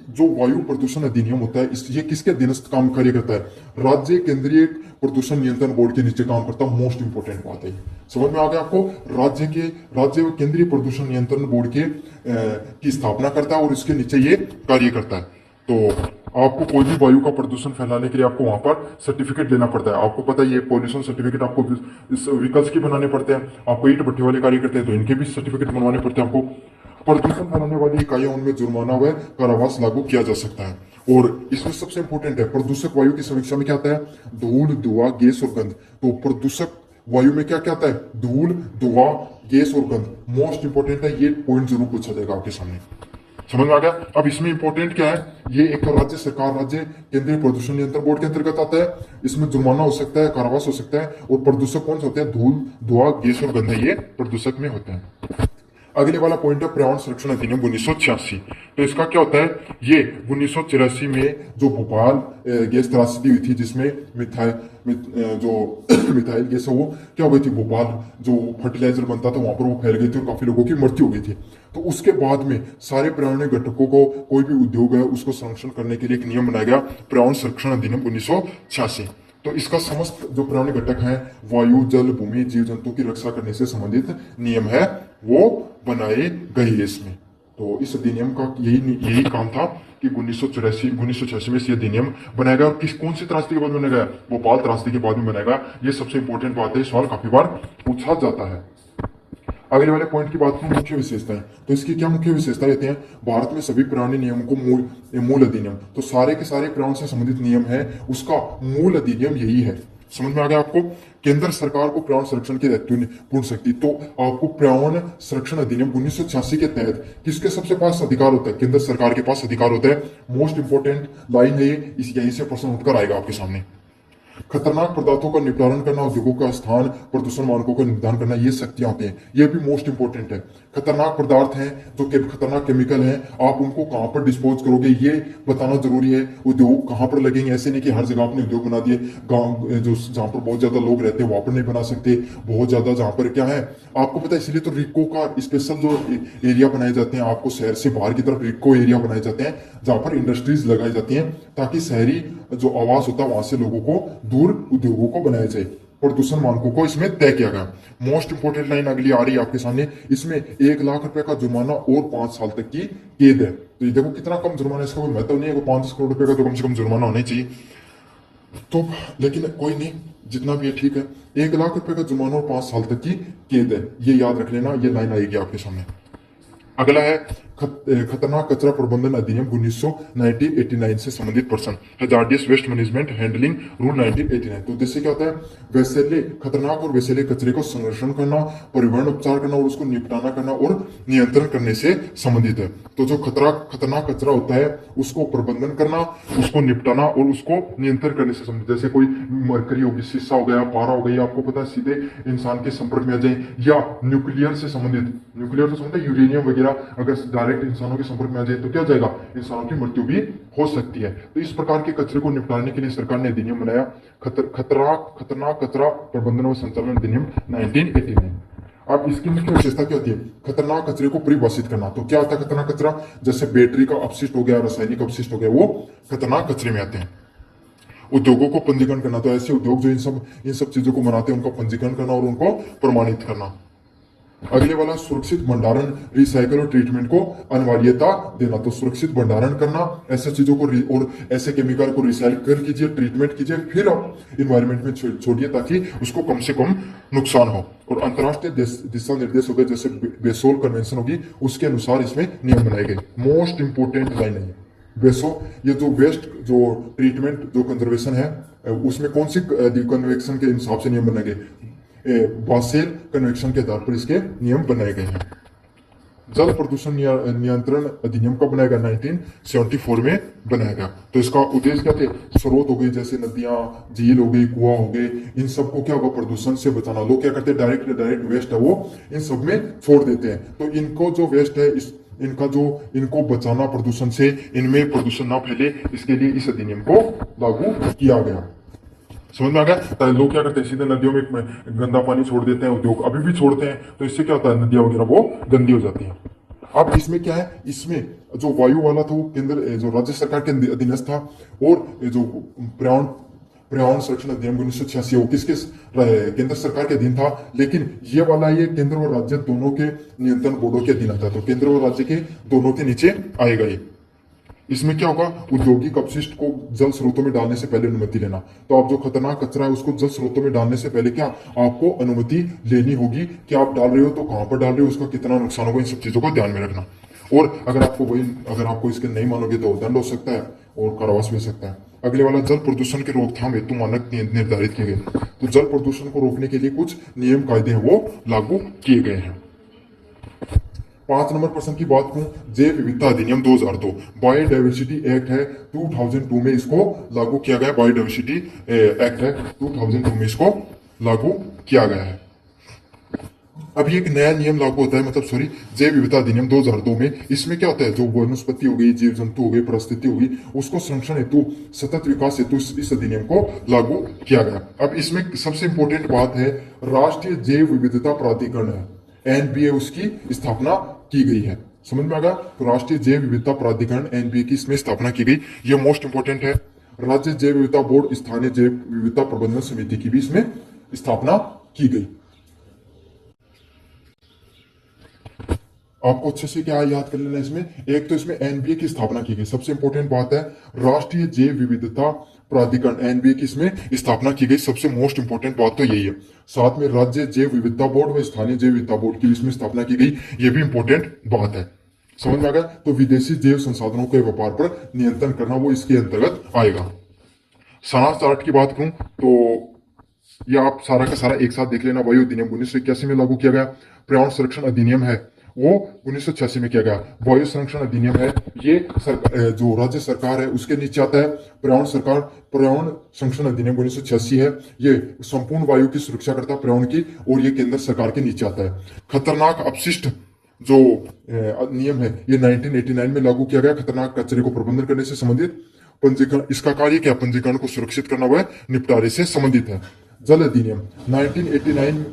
जो वायु प्रदूषण अधिनियम होता है ये किसके अधीनस्थ काम कार्य करता है, राज्य केंद्रीय प्रदूषण नियंत्रण बोर्ड के नीचे काम करता है। मोस्ट इंपोर्टेंट बात है, समझ में आ गया आपको। राज्य केंद्रीय प्रदूषण नियंत्रण बोर्ड के की स्थापना करता है और इसके नीचे ये कार्य करता है। तो आपको कोई भी वायु का प्रदूषण फैलाने के लिए आपको वहां पर सर्टिफिकेट लेना पड़ता है। आपको पता है ये पॉल्यूशन सर्टिफिकेट आपको इस व्हीकल्स के बनाने पड़ते हैं, आपको ईंट भट्टी वाले कार्य करते हैं तो इनके भी सर्टिफिकेट बनवाने पड़ते हैं। आपको प्रदूषण फैलाने वाली इकाइयां उनमें जुर्माना व कारावास लागू किया जा सकता है। और इसमें सबसे इंपॉर्टेंट है, प्रदूषक वायु की समीक्षा में क्या आता है, धूल, धुआं, गैस और गंध। तो प्रदूषक वायु में क्या क्या आता है, धूल, धुआं, गैस और गंध। मोस्ट इंपॉर्टेंट है, ये पॉइंट जरूर पूछा जाएगा आपके सामने। समझ में आ गया। अब इसमें इंपॉर्टेंट क्या है, ये एक तो राज्य सरकार, राज्य केंद्रीय प्रदूषण नियंत्रण बोर्ड के अंतर्गत आता है। इसमें जुर्माना हो सकता है, कारावास हो सकता है। और प्रदूषक कौन से होते हैं, धूल, धुआं, गैस और गंध, ये प्रदूषक में होते हैं। अगले वाला पॉइंट है पर्यावरण संरक्षण अधिनियम 1986। तो इसका क्या होता है, ये 1984 में जो भोपाल गैस त्रासदी हुई थी जिसमें मिथाइल गैस है वो क्या हो गई थी, भोपाल जो फर्टिलाइजर बनता था वहां पर वो फैल गई थी और काफी लोगों की मृत्यु हो गई थी। तो उसके बाद में सारे पर्यावरणीय घटकों को, कोई भी उद्योग है उसको संरक्षण करने के लिए एक नियम बनाया गया, पर्यावरण संरक्षण अधिनियम 1986। तो इसका समस्त जो पर्यावरणीय घटक है, वायु, जल, भूमि, जीव जंतु की रक्षा करने से संबंधित नियम है वो बनाए गए इसमें। तो इस अधिनियम का यही काम था कि 1986 में ये अधिनियम बनाया गया। और कौन सी त्रासदी के बाद बनाया गया, भोपाल त्रासदी के बाद में बनाया गया। ये सबसे इंपॉर्टेंट बात है, सवाल काफी बार पूछा जाता है। अगले वाले पॉइंट की बात करूं, मुख्य विशेषताएं। तो इसकी क्या मुख्य विशेषताएं रहती हैं, भारत में सभी पर्यावरणीय नियमों को मूल अधिनियम, तो सारे के सारे पर्यावरण से संबंधित नियम है उसका मूल अधिनियम यही है। समझ में आ गया आपको। केंद्र सरकार को पर्यावरण संरक्षण की दायित्व पूर्ण शक्ति, तो आपको पर्यावरण संरक्षण अधिनियम 1986 के तहत किसके सबसे पास अधिकार होता है, केंद्र सरकार के पास अधिकार होता है। मोस्ट इंपोर्टेंट लाइन है ये, यहीं से प्रश्न उठकर आएगा आपके सामने। खतरनाक पदार्थों का निपटान करना, उद्योगों का स्थान, प्रदूषण मानकों का निर्धारण करना, ये शक्तियां होती हैं। ये भी मोस्ट इंपोर्टेंट है। खतरनाक पदार्थ हैं जो खतरनाक केमिकल हैं, आप उनको कहाँ पर डिस्पोज करोगे ये बताना जरूरी है। उद्योग कहाँ पर लगेंगे, ऐसे नहीं कि हर जगह आपने उद्योग बना दिए। गांव जो जहाँ पर बहुत ज्यादा लोग रहते हैं वहां पर नहीं बना सकते। बहुत ज्यादा जहाँ पर क्या है आपको पता है, इसलिए तो रिको का स्पेशल जो एरिया बनाए जाते हैं, आपको शहर से बाहर की तरफ रिको एरिया बनाए जाते हैं जहां पर इंडस्ट्रीज लगाई जाती हैं, ताकि शहरी जो आवास होता है वहां से लोगों को दूर उद्योगों को बनाया जाए। प्रदूषण मानकों को इसमें तय किया गया। मोस्ट इंपोर्टेंट लाइन अगली आ रही है आपके सामने, इसमें 1 लाख रुपए का जुर्माना और 5 साल तक की कैद है। तो ये देखो कितना कम जुर्माना, इसका कोई महत्व नहीं है। 5 करोड़ रुपए का तो कम से कम जुर्माना होना चाहिए। तो लेकिन कोई नहीं, जितना भी है ठीक है। 1 लाख रुपए का जुर्माना और 5 साल तक की कैद है, ये याद रख लेना, ये लाइन आएगी आपके सामने। अगला है खतरनाक कचरा प्रबंधन अधिनियम 1989 से संबंधित प्रश्न, hazardous waste management handling rule 1989। तो जिससे क्या होता है, वैसेले खतरनाक और वैसेले कचरे को संरक्षण करना, परिवहन उपचार करना और उसको निपटाना करना और नियंत्रण करने से संबंधित है। तो जो खतरनाक कचरा होता है उसको प्रबंधन करना, उसको निपटाना और उसको नियंत्रण करने से संबंधित। जैसे कोई मरकरी होगी, शीशा हो गया, पारा हो गई, आपको पता है सीधे इंसान के संपर्क में आ जाए, या न्यूक्लियर से संबंधित, न्यूक्लियर तो समझते हैं यूरेनियम वगैरह, अगर डायरेक्ट इंसानों के संपर्क में आ जाए तो क्या हो जाएगा, इंसानों की मृत्यु भी हो सकती है। तो इस प्रकार के कचरे को निपटाने के लिए सरकार ने अधिनियम बनाया, खतरनाक कचरा प्रबंधन और संचालन अधिनियम 1989। अब इसकी मुख्य विशेषता क्या होती है, खतरनाक कचरे को परिभाषित करना। तो क्या होता है खतरनाक कचरा, जैसे बैटरी का अपशिष्ट हो गया, रासायनिक अपशिष्ट हो गया, वो खतरनाक कचरे में आते हैं। उद्योगों को पंजीकरण करना, तो ऐसे उद्योग जो इन सब चीजों को बनाते हैं उनका पंजीकरण करना और उनको प्रमाणित करना। अगले वाला सुरक्षित भंडारण, रिसाइकल और ट्रीटमेंट को अनिवार्यता देना। तो सुरक्षित भंडारण करना, ऐसे चीजों को और ऐसे केमिकल को रिसाइकल कीजिए, ट्रीटमेंट कीजिए, फिर आप इन्वायरमेंट में छोड़िए ताकि उसको कम से कम नुकसान हो। और अंतर्राष्ट्रीय दिशा निर्देश हो गए, जैसे बेसोल कन्वेंशन होगी, उसके अनुसार इसमें नियम बनाए गए। मोस्ट इंपोर्टेंट लाइन है बेसो, ये जो वेस्ट जो ट्रीटमेंट जो कंजर्वेशन है उसमें कौन सी कन्वेंशन के हिसाब से नियम बनाए गए, बासेल कन्वेंशन के आधार पर इसके नियम बनाए गए हैं। जल प्रदूषण नियंत्रण अधिनियम कब बनाया गया, 1974 में बनाया गया। तो इसका उद्देश्य क्या थे, स्रोत हो गए जैसे नदियां, झील हो गई, कुआं हो गए, इन सबको क्या होगा, प्रदूषण से बचाना। लोग क्या करते हैं, डायरेक्ट वेस्ट है वो इन सब में छोड़ देते हैं। तो इनको जो वेस्ट है इनको बचाना प्रदूषण से, इनमें प्रदूषण ना फैले, इसके लिए इस अधिनियम को लागू किया गया। समझ में आ गया। लोग क्या करते हैं, सीधे नदियों में गंदा पानी छोड़ देते हैं, उद्योग अभी भी छोड़ते हैं, तो इससे क्या होता है, नदियां वगैरह वो गंदी हो जाती हैं। अब इसमें क्या है, इसमें जो वायु वाला था वो केंद्र जो राज्य सरकार के अधीनस्थ था, और जो पर्यावरण संरक्षण अधिनियम 1986 वो किसके केंद्र सरकार के अधीन था। लेकिन ये वाला ये केंद्र और राज्य दोनों के नियंत्रण बोर्डों के अधीन आता है। तो केंद्र और राज्य के दोनों के नीचे आएगा ये। इसमें क्या होगा, औद्योगिक अपशिष्ट को जल स्रोतों में डालने से पहले अनुमति लेना। तो आप जो खतरनाक कचरा है उसको जल स्रोतों में डालने से पहले क्या आपको अनुमति लेनी होगी, कि आप डाल रहे हो तो कहां पर डाल रहे हो, उसका कितना नुकसान होगा, इन सब चीजों को ध्यान में रखना। और अगर आपको इसके नहीं मानोगे तो दंड हो सकता है और कारावास भी हो सकता है। अगले वाला, जल प्रदूषण की रोकथाम हेतु मानक निर्धारित किए गए। तो जल प्रदूषण को रोकने के लिए कुछ नियम कायदे हैं वो लागू किए गए हैं। 5 नंबर प्रश्न की बात करूं, जैव विविधता अधिनियम 2002, बायोडाइवर्सिटी एक्ट है 2002 में इसको लागू किया गया। बायोडाइवर्सिटी एक्ट है 2002 में इसको लागू किया गया है। अब ये एक नया नियम लागू होता है, मतलब जैव विविधता अधिनियम 2002 में। इसमें क्या होता है, जो वनस्पति हो गई, जीव जंतु हो गई, परिस्थिति होगी, उसको संरक्षण हेतु, सतत विकास हेतु इस अधिनियम को लागू किया गया। अब इसमें सबसे इंपॉर्टेंट बात है, राष्ट्रीय जैव विविधता प्राधिकरण है, एनबीए, उसकी स्थापना की गई है। समझ में आ गया। तो राष्ट्रीय जैव विविधता प्राधिकरण एनबीए की इसमें स्थापना की गई, ये मोस्ट इंपोर्टेंट है। राज्य जैव विविधता बोर्ड, स्थानीय जैव विविधता प्रबंधन समिति की भी इसमें स्थापना की गई। आपको अच्छे से क्या याद कर लेना इसमें, एक तो इसमें एनबीए की स्थापना की गई, सबसे इंपॉर्टेंट बात है, राष्ट्रीय जैव विविधता प्राधिकरण एनबीए की इसमें स्थापना की गई, सबसे मोस्ट इंपॉर्टेंट बात तो यही है। साथ में राज्य जैव विविधता बोर्ड व स्थानीय जैव विविधता बोर्ड की इसमें स्थापना की गई, ये भी इंपॉर्टेंट बात है। समझ में आ गया। तो विदेशी जैव संसाधनों के व्यापार पर नियंत्रण करना वो इसके अंतर्गत आएगा। सारांश चार्ट की बात करूं तो यह आप सारा का सारा एक साथ देख लेना। वायु अधिनियम 1981 में लागू किया गया। पर्यावरण संरक्षण अधिनियम है वो 1986 में किया गया। वायु संरक्षण अधिनियम है, ये जो राज्य सरकार है उसके नीचे आता है। पर्यावरण संरक्षण अधिनियम 1986 है, ये संपूर्ण वायु की सुरक्षा करता है, पर्यावरण की, और ये केंद्र सरकार के नीचे आता है। खतरनाक अपशिष्ट जो नियम है ये 1989 में लागू किया गया, खतरनाक कचरे को प्रबंधन करने से संबंधित पंजीकरण, इसका कार्य क्या, पंजीकरण को सुरक्षित करना व निपटारे से संबंधित है। जल अधिनियम 1989,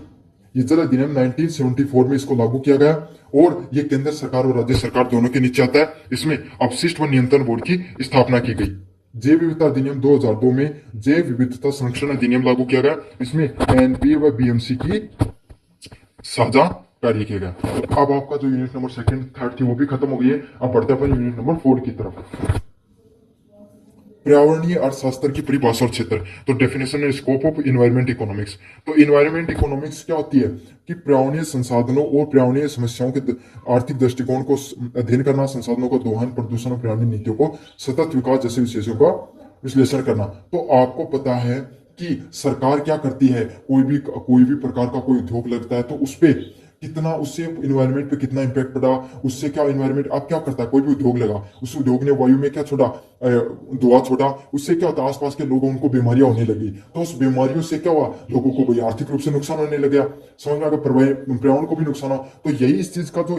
ये जल अधिनियम 1974 में इसको लागू किया गया और ये केंद्र सरकार और राज्य सरकार दोनों के नीचे आता है। इसमें अपशिष्ट व नियंत्रण बोर्ड की स्थापना की गई। जैव विविधता अधिनियम 2002 में जैव विविधता संरक्षण अधिनियम लागू किया गया, इसमें एनपीए व बीएमसी की साझा कार्य किया गया। तो अब आपका जो यूनिट नंबर सेकंड थर्ड थी वो भी खत्म हो गई है। अब बढ़ते हैं अपन यूनिट नंबर 4 की तरफ। पर्यावरणीय अर्थशास्त्र की परिभाषा और क्षेत्र। तो definition and scope of environment economics. तो इन्वायरमेंट इकोनॉमिक्स क्या होती है कि पर्यावरणीय संसाधनों और पर्यावरणीय समस्याओं के आर्थिक दृष्टिकोण को अध्ययन करना, संसाधनों का दोहन, प्रदूषण और पर्यावरणीय नीतियों को सतत विकास जैसे विशेषों का विश्लेषण करना। तो आपको पता है कि सरकार क्या करती है, कोई भी प्रकार का कोई उद्योग लगता है तो उस पर कितना, उससे इन्वायरमेंट पे कितना इंपैक्ट पड़ा, उससे क्या इन्वायरमेंट आप क्या करता है, कोई भी उद्योग लगा, उस उद्योग ने वायु में क्या छोड़ा, धुआं छोड़ा, उससे क्या होता है, आसपास के लोगों उनको बीमारियां होने लगी, तो उस बीमारियों से क्या हुआ, लोगों को भाई आर्थिक रूप से नुकसान होने लग गया, समझ में, अगर पर्यावरण को भी नुकसान हो। तो यही इस चीज का जो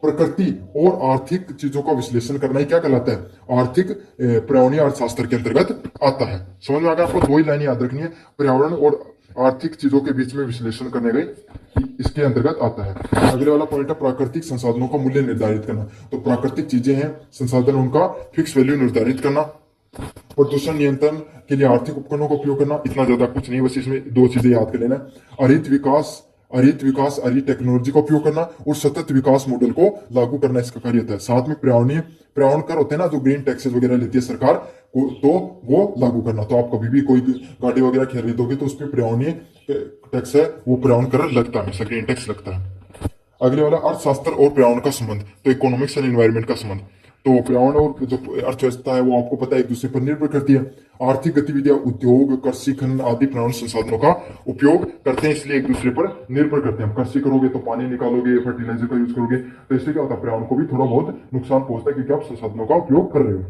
प्रकृति और आर्थिक चीजों का विश्लेषण करना ही क्या कहलाता है, आर्थिक पर्यावरणीय अर्थशास्त्र के अंतर्गत आता है। समझ में आ गया? आपको दो ही लाइन याद रखनी है, पर्यावरण और आर्थिक चीजों के बीच में विश्लेषण करने गए, इसके अंतर्गत आता है। अगले वाला पॉइंट है प्राकृतिक संसाधनों का मूल्य निर्धारित करना। तो प्राकृतिक चीजें हैं, संसाधन, उनका फिक्स वैल्यू निर्धारित करना। प्रदूषण नियंत्रण के लिए आर्थिक उपकरणों का उपयोग करना। इतना ज्यादा कुछ नहीं, बस इसमें दो चीजें याद कर लेना। हरित विकास, हरित टेक्नोलॉजी का उपयोग करना और सतत विकास मॉडल को लागू करना, इसका कार्य होता है। साथ में पर्यावरण कर होते हैं ना, जो ग्रीन टैक्सेस वगैरह लेती है सरकार, तो वो लागू करना। तो आप कभी भी कोई गाड़ी वगैरह खरीदोगे तो उस पर पर्यावरणीय टैक्स है, वो पर्यावरण कर लगता है, हमेशा ग्रीन टैक्स लगता है। अगले वाला अर्थशास्त्र और पर्यावरण का संबंध। तो इकोनॉमिक्स एंड एनवायरमेंट का संबंध। तो पर्यावरण और जो अर्थव्यवस्था है वो आपको पता है एक दूसरे पर निर्भर करती है। आर्थिक गतिविधियां, उद्योग, कृषि, खनन आदि पर्यावरण संसाधनों का उपयोग करते हैं, इसलिए एक दूसरे पर निर्भर करते हैं। कृषि करोगे तो पानी निकालोगे, फर्टिलाइजर का यूज करोगे, तो इससे क्या होता है, पर्यावरण को भी थोड़ा बहुत नुकसान पहुंचता है, क्योंकि आप संसाधनों का उपयोग कर रहे हो।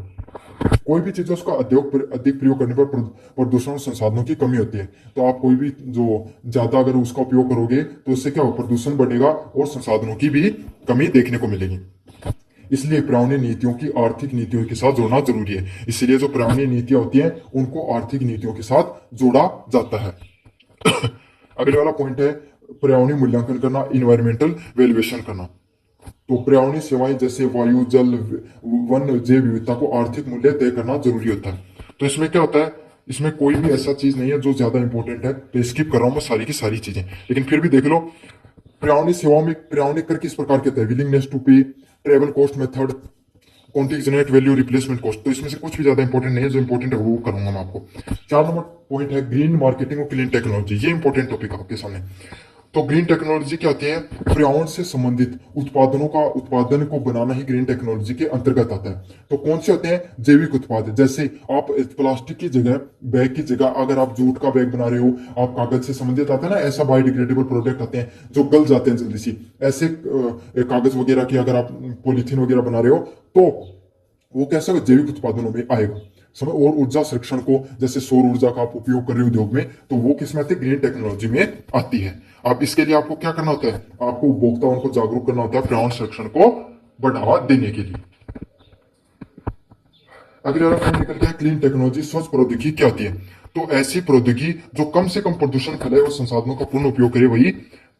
कोई भी चीज उसका अधिक प्रयोग करने पर प्रदूषण और संसाधनों की कमी होती है। तो आप कोई भी जो ज्यादा अगर उसका उपयोग करोगे तो उससे क्या होगा, प्रदूषण बढ़ेगा और संसाधनों की भी कमी देखने को मिलेगी। इसलिए पर्यावरणीय नीतियों की आर्थिक नीतियों के साथ जोड़ना जरूरी है। इसलिए जो पर्यावरणीय नीतियां होती हैं उनको आर्थिक नीतियों के साथ जोड़ा जाता है। अगले वाला पॉइंट है पर्यावरणीय मूल्यांकन करना, इन्वायरमेंटल वैल्यूएशन करना। तो पर्यावरणीय सेवाएं जैसे वायु, जल, वन, जैव विविधता को आर्थिक मूल्य तय करना जरूरी होता है। तो इसमें क्या होता है, इसमें कोई भी ऐसा चीज नहीं है जो ज्यादा इंपॉर्टेंट है, तो स्किप कर रहा हूं मैं सारी की सारी चीजें, लेकिन फिर भी देख लो। पर्यावरणीय सेवाओं में पर्यावरणीय कर किस प्रकार के होते हैं, विलिंगनेस टू पे, travel cost method, contingent value, replacement cost. तो इसमें से कुछ भी ज्यादा इंपॉर्टेंट नहीं है, जो इंपॉर्टेंट है वो करूंगा मैं आपको। 4 नंबर पॉइंट है ग्रीन मार्केटिंग और क्लीन टेक्नोलॉजी। ये इंपॉर्टेंट टॉपिक आपके सामने। तो ग्रीन टेक्नोलॉजी क्या होती है, पर्यावरण से संबंधित उत्पादन को बनाना ही ग्रीन टेक्नोलॉजी के अंतर्गत आता है। तो कौन से होते हैं, जैविक उत्पाद। जैसे आप प्लास्टिक की जगह, बैग की जगह अगर आप जूट का बैग बना रहे हो, आप कागज से संबंधित आता है ना, ऐसा बायोडिग्रेडेबल प्रोडक्ट आते हैं जो गल जाते हैं जल्दी सी, ऐसे कागज वगैरह की अगर आप पॉलिथीन वगैरह बना रहे हो तो वो कैसा जैविक उत्पादनों में आएगा। समझ। और ऊर्जा संरक्षण को, जैसे सौर ऊर्जा का आप उपयोग कर रहे हो उद्योग में, तो वो किस में आती है, ग्रीन टेक्नोलॉजी में आती है। अब इसके लिए आपको क्या करना होता है, आपको उपभोक्ताओं को जागरूक करना होता है पर्यावरण संरक्षण को बढ़ावा देने के लिए। अगले वाला पॉइंट निकल गया क्लीन टेक्नोलॉजी, स्वच्छ प्रौद्योगिकी क्या होती है। तो ऐसी प्रौद्योगिकी जो कम से कम प्रदूषण फैलाए और संसाधनों का पूर्ण उपयोग करे, वही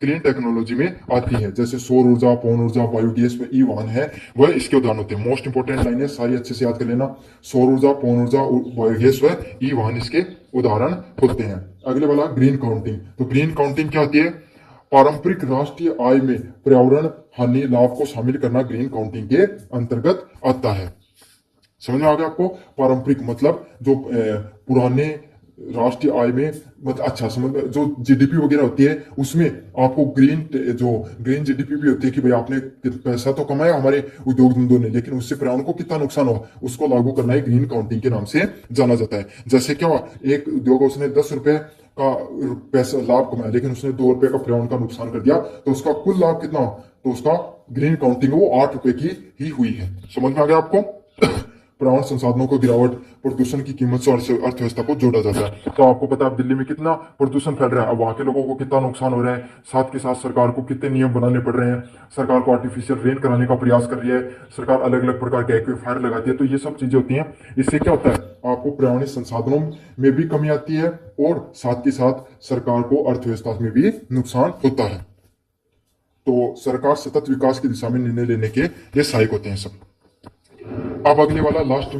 क्लीन टेक्नोलॉजी में आती है। जैसे सौर ऊर्जा, पवन ऊर्जा, बायोगैस में ई वाहन है, वह इसके उदाहरण होते हैं। मोस्ट इंपोर्टेंट लाइन है, सारी अच्छे से याद कर लेना। सौर ऊर्जा, पवन ऊर्जा, बायोगैस व ई वाहन इसके उदाहरण होते हैं। अगले वाला ग्रीन काउंटिंग। तो ग्रीन काउंटिंग क्या होती है, पारंपरिक राष्ट्रीय आय में पर्यावरण हानि लाभ को शामिल करना ग्रीन काउंटिंग के अंतर्गत आता है। समझ में आ गया आपको। पारंपरिक मतलब जो पुराने राष्ट्रीय आय में, मतलब अच्छा समझ, जो जीडीपी वगैरह होती है उसमें आपको ग्रीन जीडीपी भी होती है कि भाई आपने पैसा तो कमाया हमारे उद्योग धंधों ने, लेकिन उससे पर्यावरण को कितना नुकसान हुआ, उसको लागू करना है ग्रीन काउंटिंग के नाम से जाना जाता है। जैसे क्या हुआ, एक उद्योग उसने 10 रुपए का पैसा लाभ कमाया, लेकिन उसने 2 रुपए का पर्यावरण का नुकसान कर दिया, तो उसका कुल लाभ कितना, तो उसका ग्रीन काउंटिंग वो 8 रुपए की ही हुई है। समझ में आ गया आपको? पर्यावरण संसाधनों को गिरावट प्रदूषण की कीमत से अर्थव्यवस्था को जोड़ा जाता है। तो आपको पता है अब दिल्ली में कितना प्रदूषण फैल रहा है, अब वहां के लोगों को कितना नुकसान हो रहा है, साथ के साथ सरकार को कितने नियम बनाने पड़ रहे हैं, सरकार को आर्टिफिशियल रेन कराने का प्रयास कर रही है, सरकार अलग अलग प्रकार के एक्वीफायर लगाती है। तो ये सब चीजें होती हैं, इससे क्या होता है, आपको पर्यावरणीय संसाधनों में भी कमी आती है और साथ के साथ सरकार को अर्थव्यवस्था में भी नुकसान होता है। तो सरकार सतत विकास की दिशा में निर्णय लेने के ये सहायक होते हैं सब। अब अगले वाला लास्ट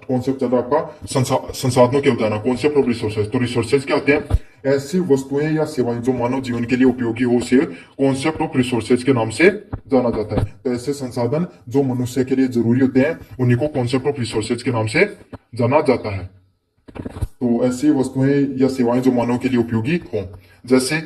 कॉन्सेप्ट चल रहा है आपका संसाधनों के उदाहरण, कॉन्सेप्ट ऑफ रिसोर्सेज। तो रिसोर्सेज क्या होते हैं, ऐसी वस्तुएं या सेवाएं जो मानव जीवन के लिए उपयोगी हो, उसे कॉन्सेप्ट ऑफ रिसोर्सेज के नाम से जाना जाता है। तो ऐसे संसाधन जो मनुष्य के लिए जरूरी होते हैं, उन्हीं को कॉन्सेप्ट ऑफ रिसोर्सेज के नाम से जाना जाता है। तो ऐसी वस्तुएं या सेवाएं जो मानव के लिए उपयोगी हों, जैसे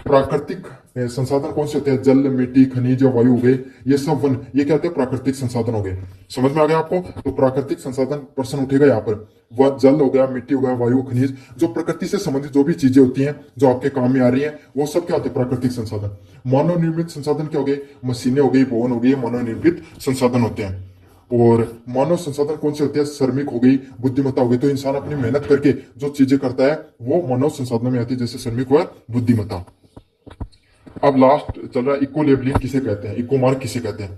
प्राकृतिक संसाधन कौन से होते हैं, जल, मिट्टी, खनिज या वायु हो गए, ये सब वन, ये क्या होते हैं, प्राकृतिक संसाधन हो गए। समझ में आ गया आपको? तो प्राकृतिक संसाधन प्रश्न उठेगा यहाँ पर, वह जल हो गया, मिट्टी हो गया, वायु, खनिज, जो प्रकृति से संबंधित जो भी चीजें होती हैं जो आपके काम में आ रही हैं, वो सब क्या होते हैं, प्राकृतिक संसाधन। मानव निर्मित संसाधन क्या हो गए, मशीनें हो गई, भवन हो गई, मानव निर्मित संसाधन होते हैं। और मानव संसाधन कौन से होते हैं, श्रमिक हो गई, बुद्धिमत्ता हो गई। तो इंसान अपनी मेहनत करके जो चीजें करता है वो मानव संसाधन में आती है, जैसे श्रमिक हुआ, बुद्धिमत्ता। अब लास्ट चल रहा है इको लेबलिंग किसे कहते हैं, इको मार्क किसे कहते हैं।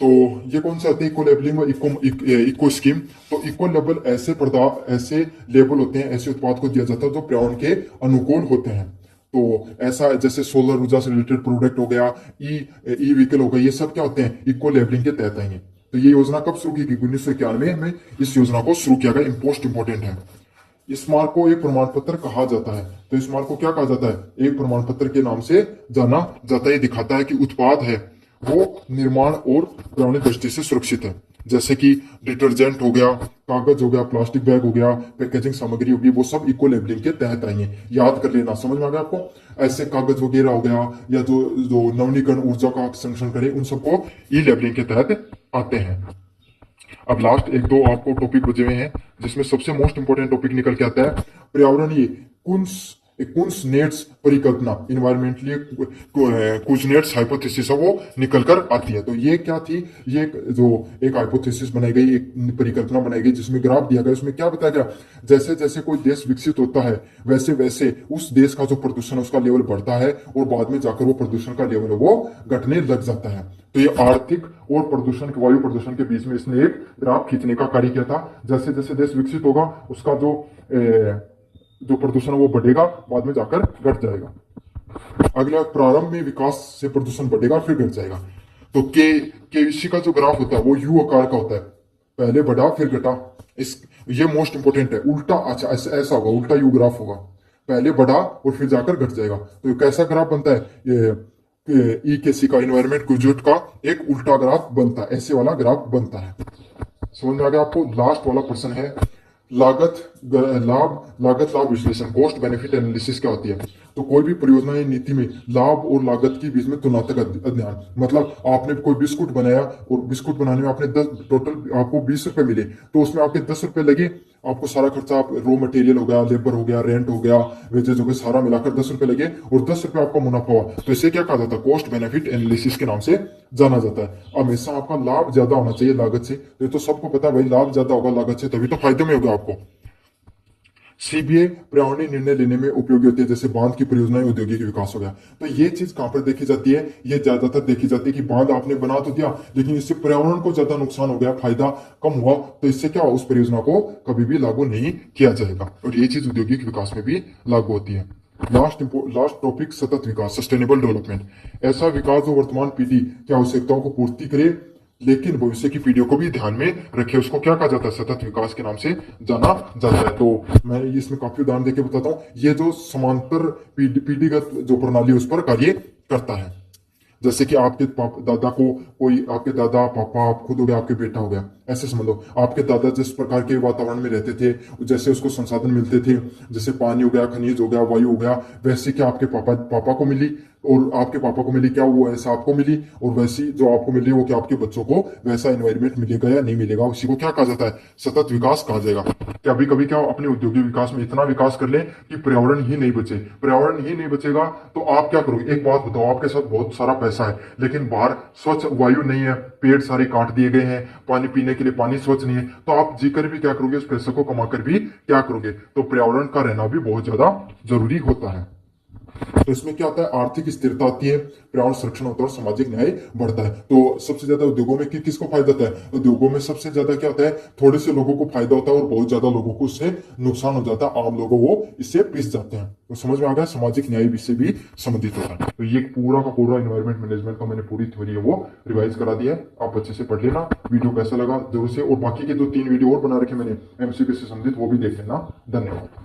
तो ये कौन सा होते हैं, इको लेबलिंग और इको स्कीम। तो इको लेबल ऐसे लेबल होते हैं, ऐसे उत्पाद को दिया जाता है जो पर्यावरण के अनुकूल होते हैं। तो ऐसा जैसे सोलर ऊर्जा से रिलेटेड प्रोडक्ट हो गया, ई व्हीकल हो गया, ये सब क्या होते हैं, इको लेबलिंग के तहत आएंगे। तो ये योजना कब शुरू की गई, 1991 में इस योजना को शुरू किया गया। मोस्ट इंपॉर्टेंट है, इस मार्क को एक प्रमाण पत्र कहा जाता है। तो इस मार्क को क्या कहा जाता है, एक प्रमाण पत्र के नाम से जाना जाता है। ये दिखाता है कि उत्पाद है वो निर्माण और पर्यावरणीय दृष्टि से सुरक्षित है। जैसे कि डिटर्जेंट हो गया, कागज हो गया, प्लास्टिक बैग हो गया, पैकेजिंग सामग्री होगी, वो सब इको लेबलिंग के तहत आएंगे। याद कर लेना, समझ में आ गया आपको? ऐसे कागज वगैरह हो गया, या जो नवीनीकरण ऊर्जा का संरक्षण करे, उन सबको ई लेबलिंग के तहत आते हैं। अब लास्ट 1-2 आपको टॉपिक बचे हुए हैं, जिसमें सबसे मोस्ट इंपोर्टेंट टॉपिक निकल के आता है पर्यावरणीय कुंसनेट्स परिकल्पना, इन्वायरमेंटली कुंसनेट्स हाइपोथेसिस है, वो निकल कर आती है। तो ये क्या थी, ये जो एक हाइपोथेसिस बनाई गई, एक परिकल्पना बनाई गई, जिसमें ग्राफ दिया गया, उसमें क्या बताया गया, जैसे जैसे कोई देश विकसित होता है वैसे वैसे उस देश का जो प्रदूषण उसका लेवल बढ़ता है और बाद में जाकर वो प्रदूषण का लेवल है वो घटने लग जाता है। तो ये आर्थिक और प्रदूषण के, वायु प्रदूषण के बीच में इसने एक ग्राफ खींचने का कार्य किया था। जैसे जैसे देश विकसित होगा उसका जो प्रदूषण वो बढ़ेगा, बाद में जाकर घट जाएगा। अगला, प्रारंभ में विकास से प्रदूषण बढ़ेगा फिर घट जाएगा। तो केवीसी का जो ग्राफ होता है वो यू आकार का होता है, पहले बढ़ा फिर घटा। ये मोस्ट इंपोर्टेंट है। उल्टा, अच्छा ऐसा होगा, उल्टा यू ग्राफ होगा, पहले बढ़ा और फिर जाकर घट जाएगा। तो कैसा ग्राफ बनता है, ये ईकेसी का, इन्वायरमेंट ग्रेजुएट का एक उल्टा ग्राफ बनता है, ऐसे वाला ग्राफ बनता है। समझ में आ गया आपको? लास्ट वाला प्रश्न है, लागत लाभ विश्लेषण, कॉस्ट बेनिफिट एनालिसिस क्या होती है। तो कोई भी परियोजना या नीति में लाभ और लागत के बीच में तुलनात्मक अध्ययन। मतलब आपने कोई बिस्कुट बनाया और बिस्कुट बनाने में आपने टोटल आपको 20 रुपए मिले, तो उसमें आपके 10 रुपए लगे, आपको सारा खर्चा, रॉ मटेरियल हो गया, लेबर हो गया, रेंट हो गया, वेजेज हो गया, सारा मिलाकर 10 रुपए लगे और 10 रुपए आपका मुनाफा हुआ। तो इसे क्या कहा जाता है, कॉस्ट बेनिफिट एनालिसिस के नाम से जाना जाता है। हमेशा आपका लाभ ज्यादा होना चाहिए लागत से, ये तो सबको पता है भाई, लाभ ज्यादा होगा लागत से तभी तो फायदे में होगा आपको। सीबीए पर्यावरणीय निर्णय लेने में उपयोगी होती है, जैसे बांध की परियोजनाएं, औद्योगिक विकास हो गया। तो ये चीज कहां पर देखी जाती है, ये ज्यादातर देखी जाती है कि बांध आपने बना तो दिया, लेकिन इससे पर्यावरण को ज्यादा नुकसान हो गया, फायदा कम हुआ, तो इससे क्या, उस परियोजना को कभी भी लागू नहीं किया जाएगा। और ये चीज औद्योगिक विकास में भी लागू होती है। लास्ट टॉपिक, सतत विकास, सस्टेनेबल डेवलपमेंट। ऐसा विकास जो वर्तमान पीढ़ी की आवश्यकताओं को पूर्ति करे लेकिन भविष्य की पीढ़ियों को भी ध्यान में रखे, उसको क्या कहा जाता है, सतत विकास के नाम से जाना जाता है। तो मैं इसमें काफी उदाहरण देके बताता हूँ। ये जो समांतर पीढ़ीगत जो प्रणाली है उस पर कार्य करता है। जैसे कि आपके दादा को कोई, आपके दादा, पापा, आप खुद हो गया, आपके बेटा हो गया, ऐसे समझ लो। आपके दादा जिस प्रकार के वातावरण में रहते थे, जैसे उसको संसाधन मिलते थे, जैसे पानी हो गया, खनिज हो गया, वायु हो गया, वैसे क्या आपके पापा को मिली, और आपके पापा को मिली क्या वो ऐसा आपको मिली, और वैसी जो आपको मिली वो क्या आपके बच्चों को वैसा एनवायरमेंट मिलेगा या नहीं मिलेगा। उसी को क्या कहा जाता है, सतत विकास कहा जाएगा। क्या अभी कभी क्या अपने औद्योगिक विकास में इतना विकास कर ले कि पर्यावरण ही नहीं बचे, पर्यावरण ही नहीं बचेगा तो आप क्या करोगे। एक बात बताओ, आपके साथ बहुत सारा पैसा है लेकिन बाहर स्वच्छ वायु नहीं है, पेड़ सारे काट दिए गए हैं, पानी पीने के लिए पानी स्वच्छ नहीं है, तो आप जीकर भी क्या करोगे, उस पैसे को कमाकर भी क्या करोगे। तो पर्यावरण का रहना भी बहुत ज्यादा जरूरी होता है। तो इसमें क्या होता है, आर्थिक स्थिरता आती है, पर्यावरण संरक्षण होता है और सामाजिक न्याय बढ़ता है। तो सबसे ज्यादा उद्योगों में किसको फायदा होता है, उद्योगों में सबसे ज्यादा क्या होता है, थोड़े से लोगों को फायदा होता है और बहुत ज्यादा लोगों को उससे नुकसान हो जाता है, आम लोगों वो इससे पिस जाते हैं। तो समझ में आ गया, सामाजिक न्याय भी से भी संबंधित होता है। तो ये पूरा का पूरा एनवायरमेंट मैनेजमेंट का मैंने पूरी थ्योरी है वो रिवाइज करा दिया है, आप अच्छे से पढ़ लेना। वीडियो कैसा लगा जरूर से, और बाकी के 2-3 वीडियो और बना रखे मैंने एमसीक्यू से संबंधित, वो भी देख लेना। धन्यवाद।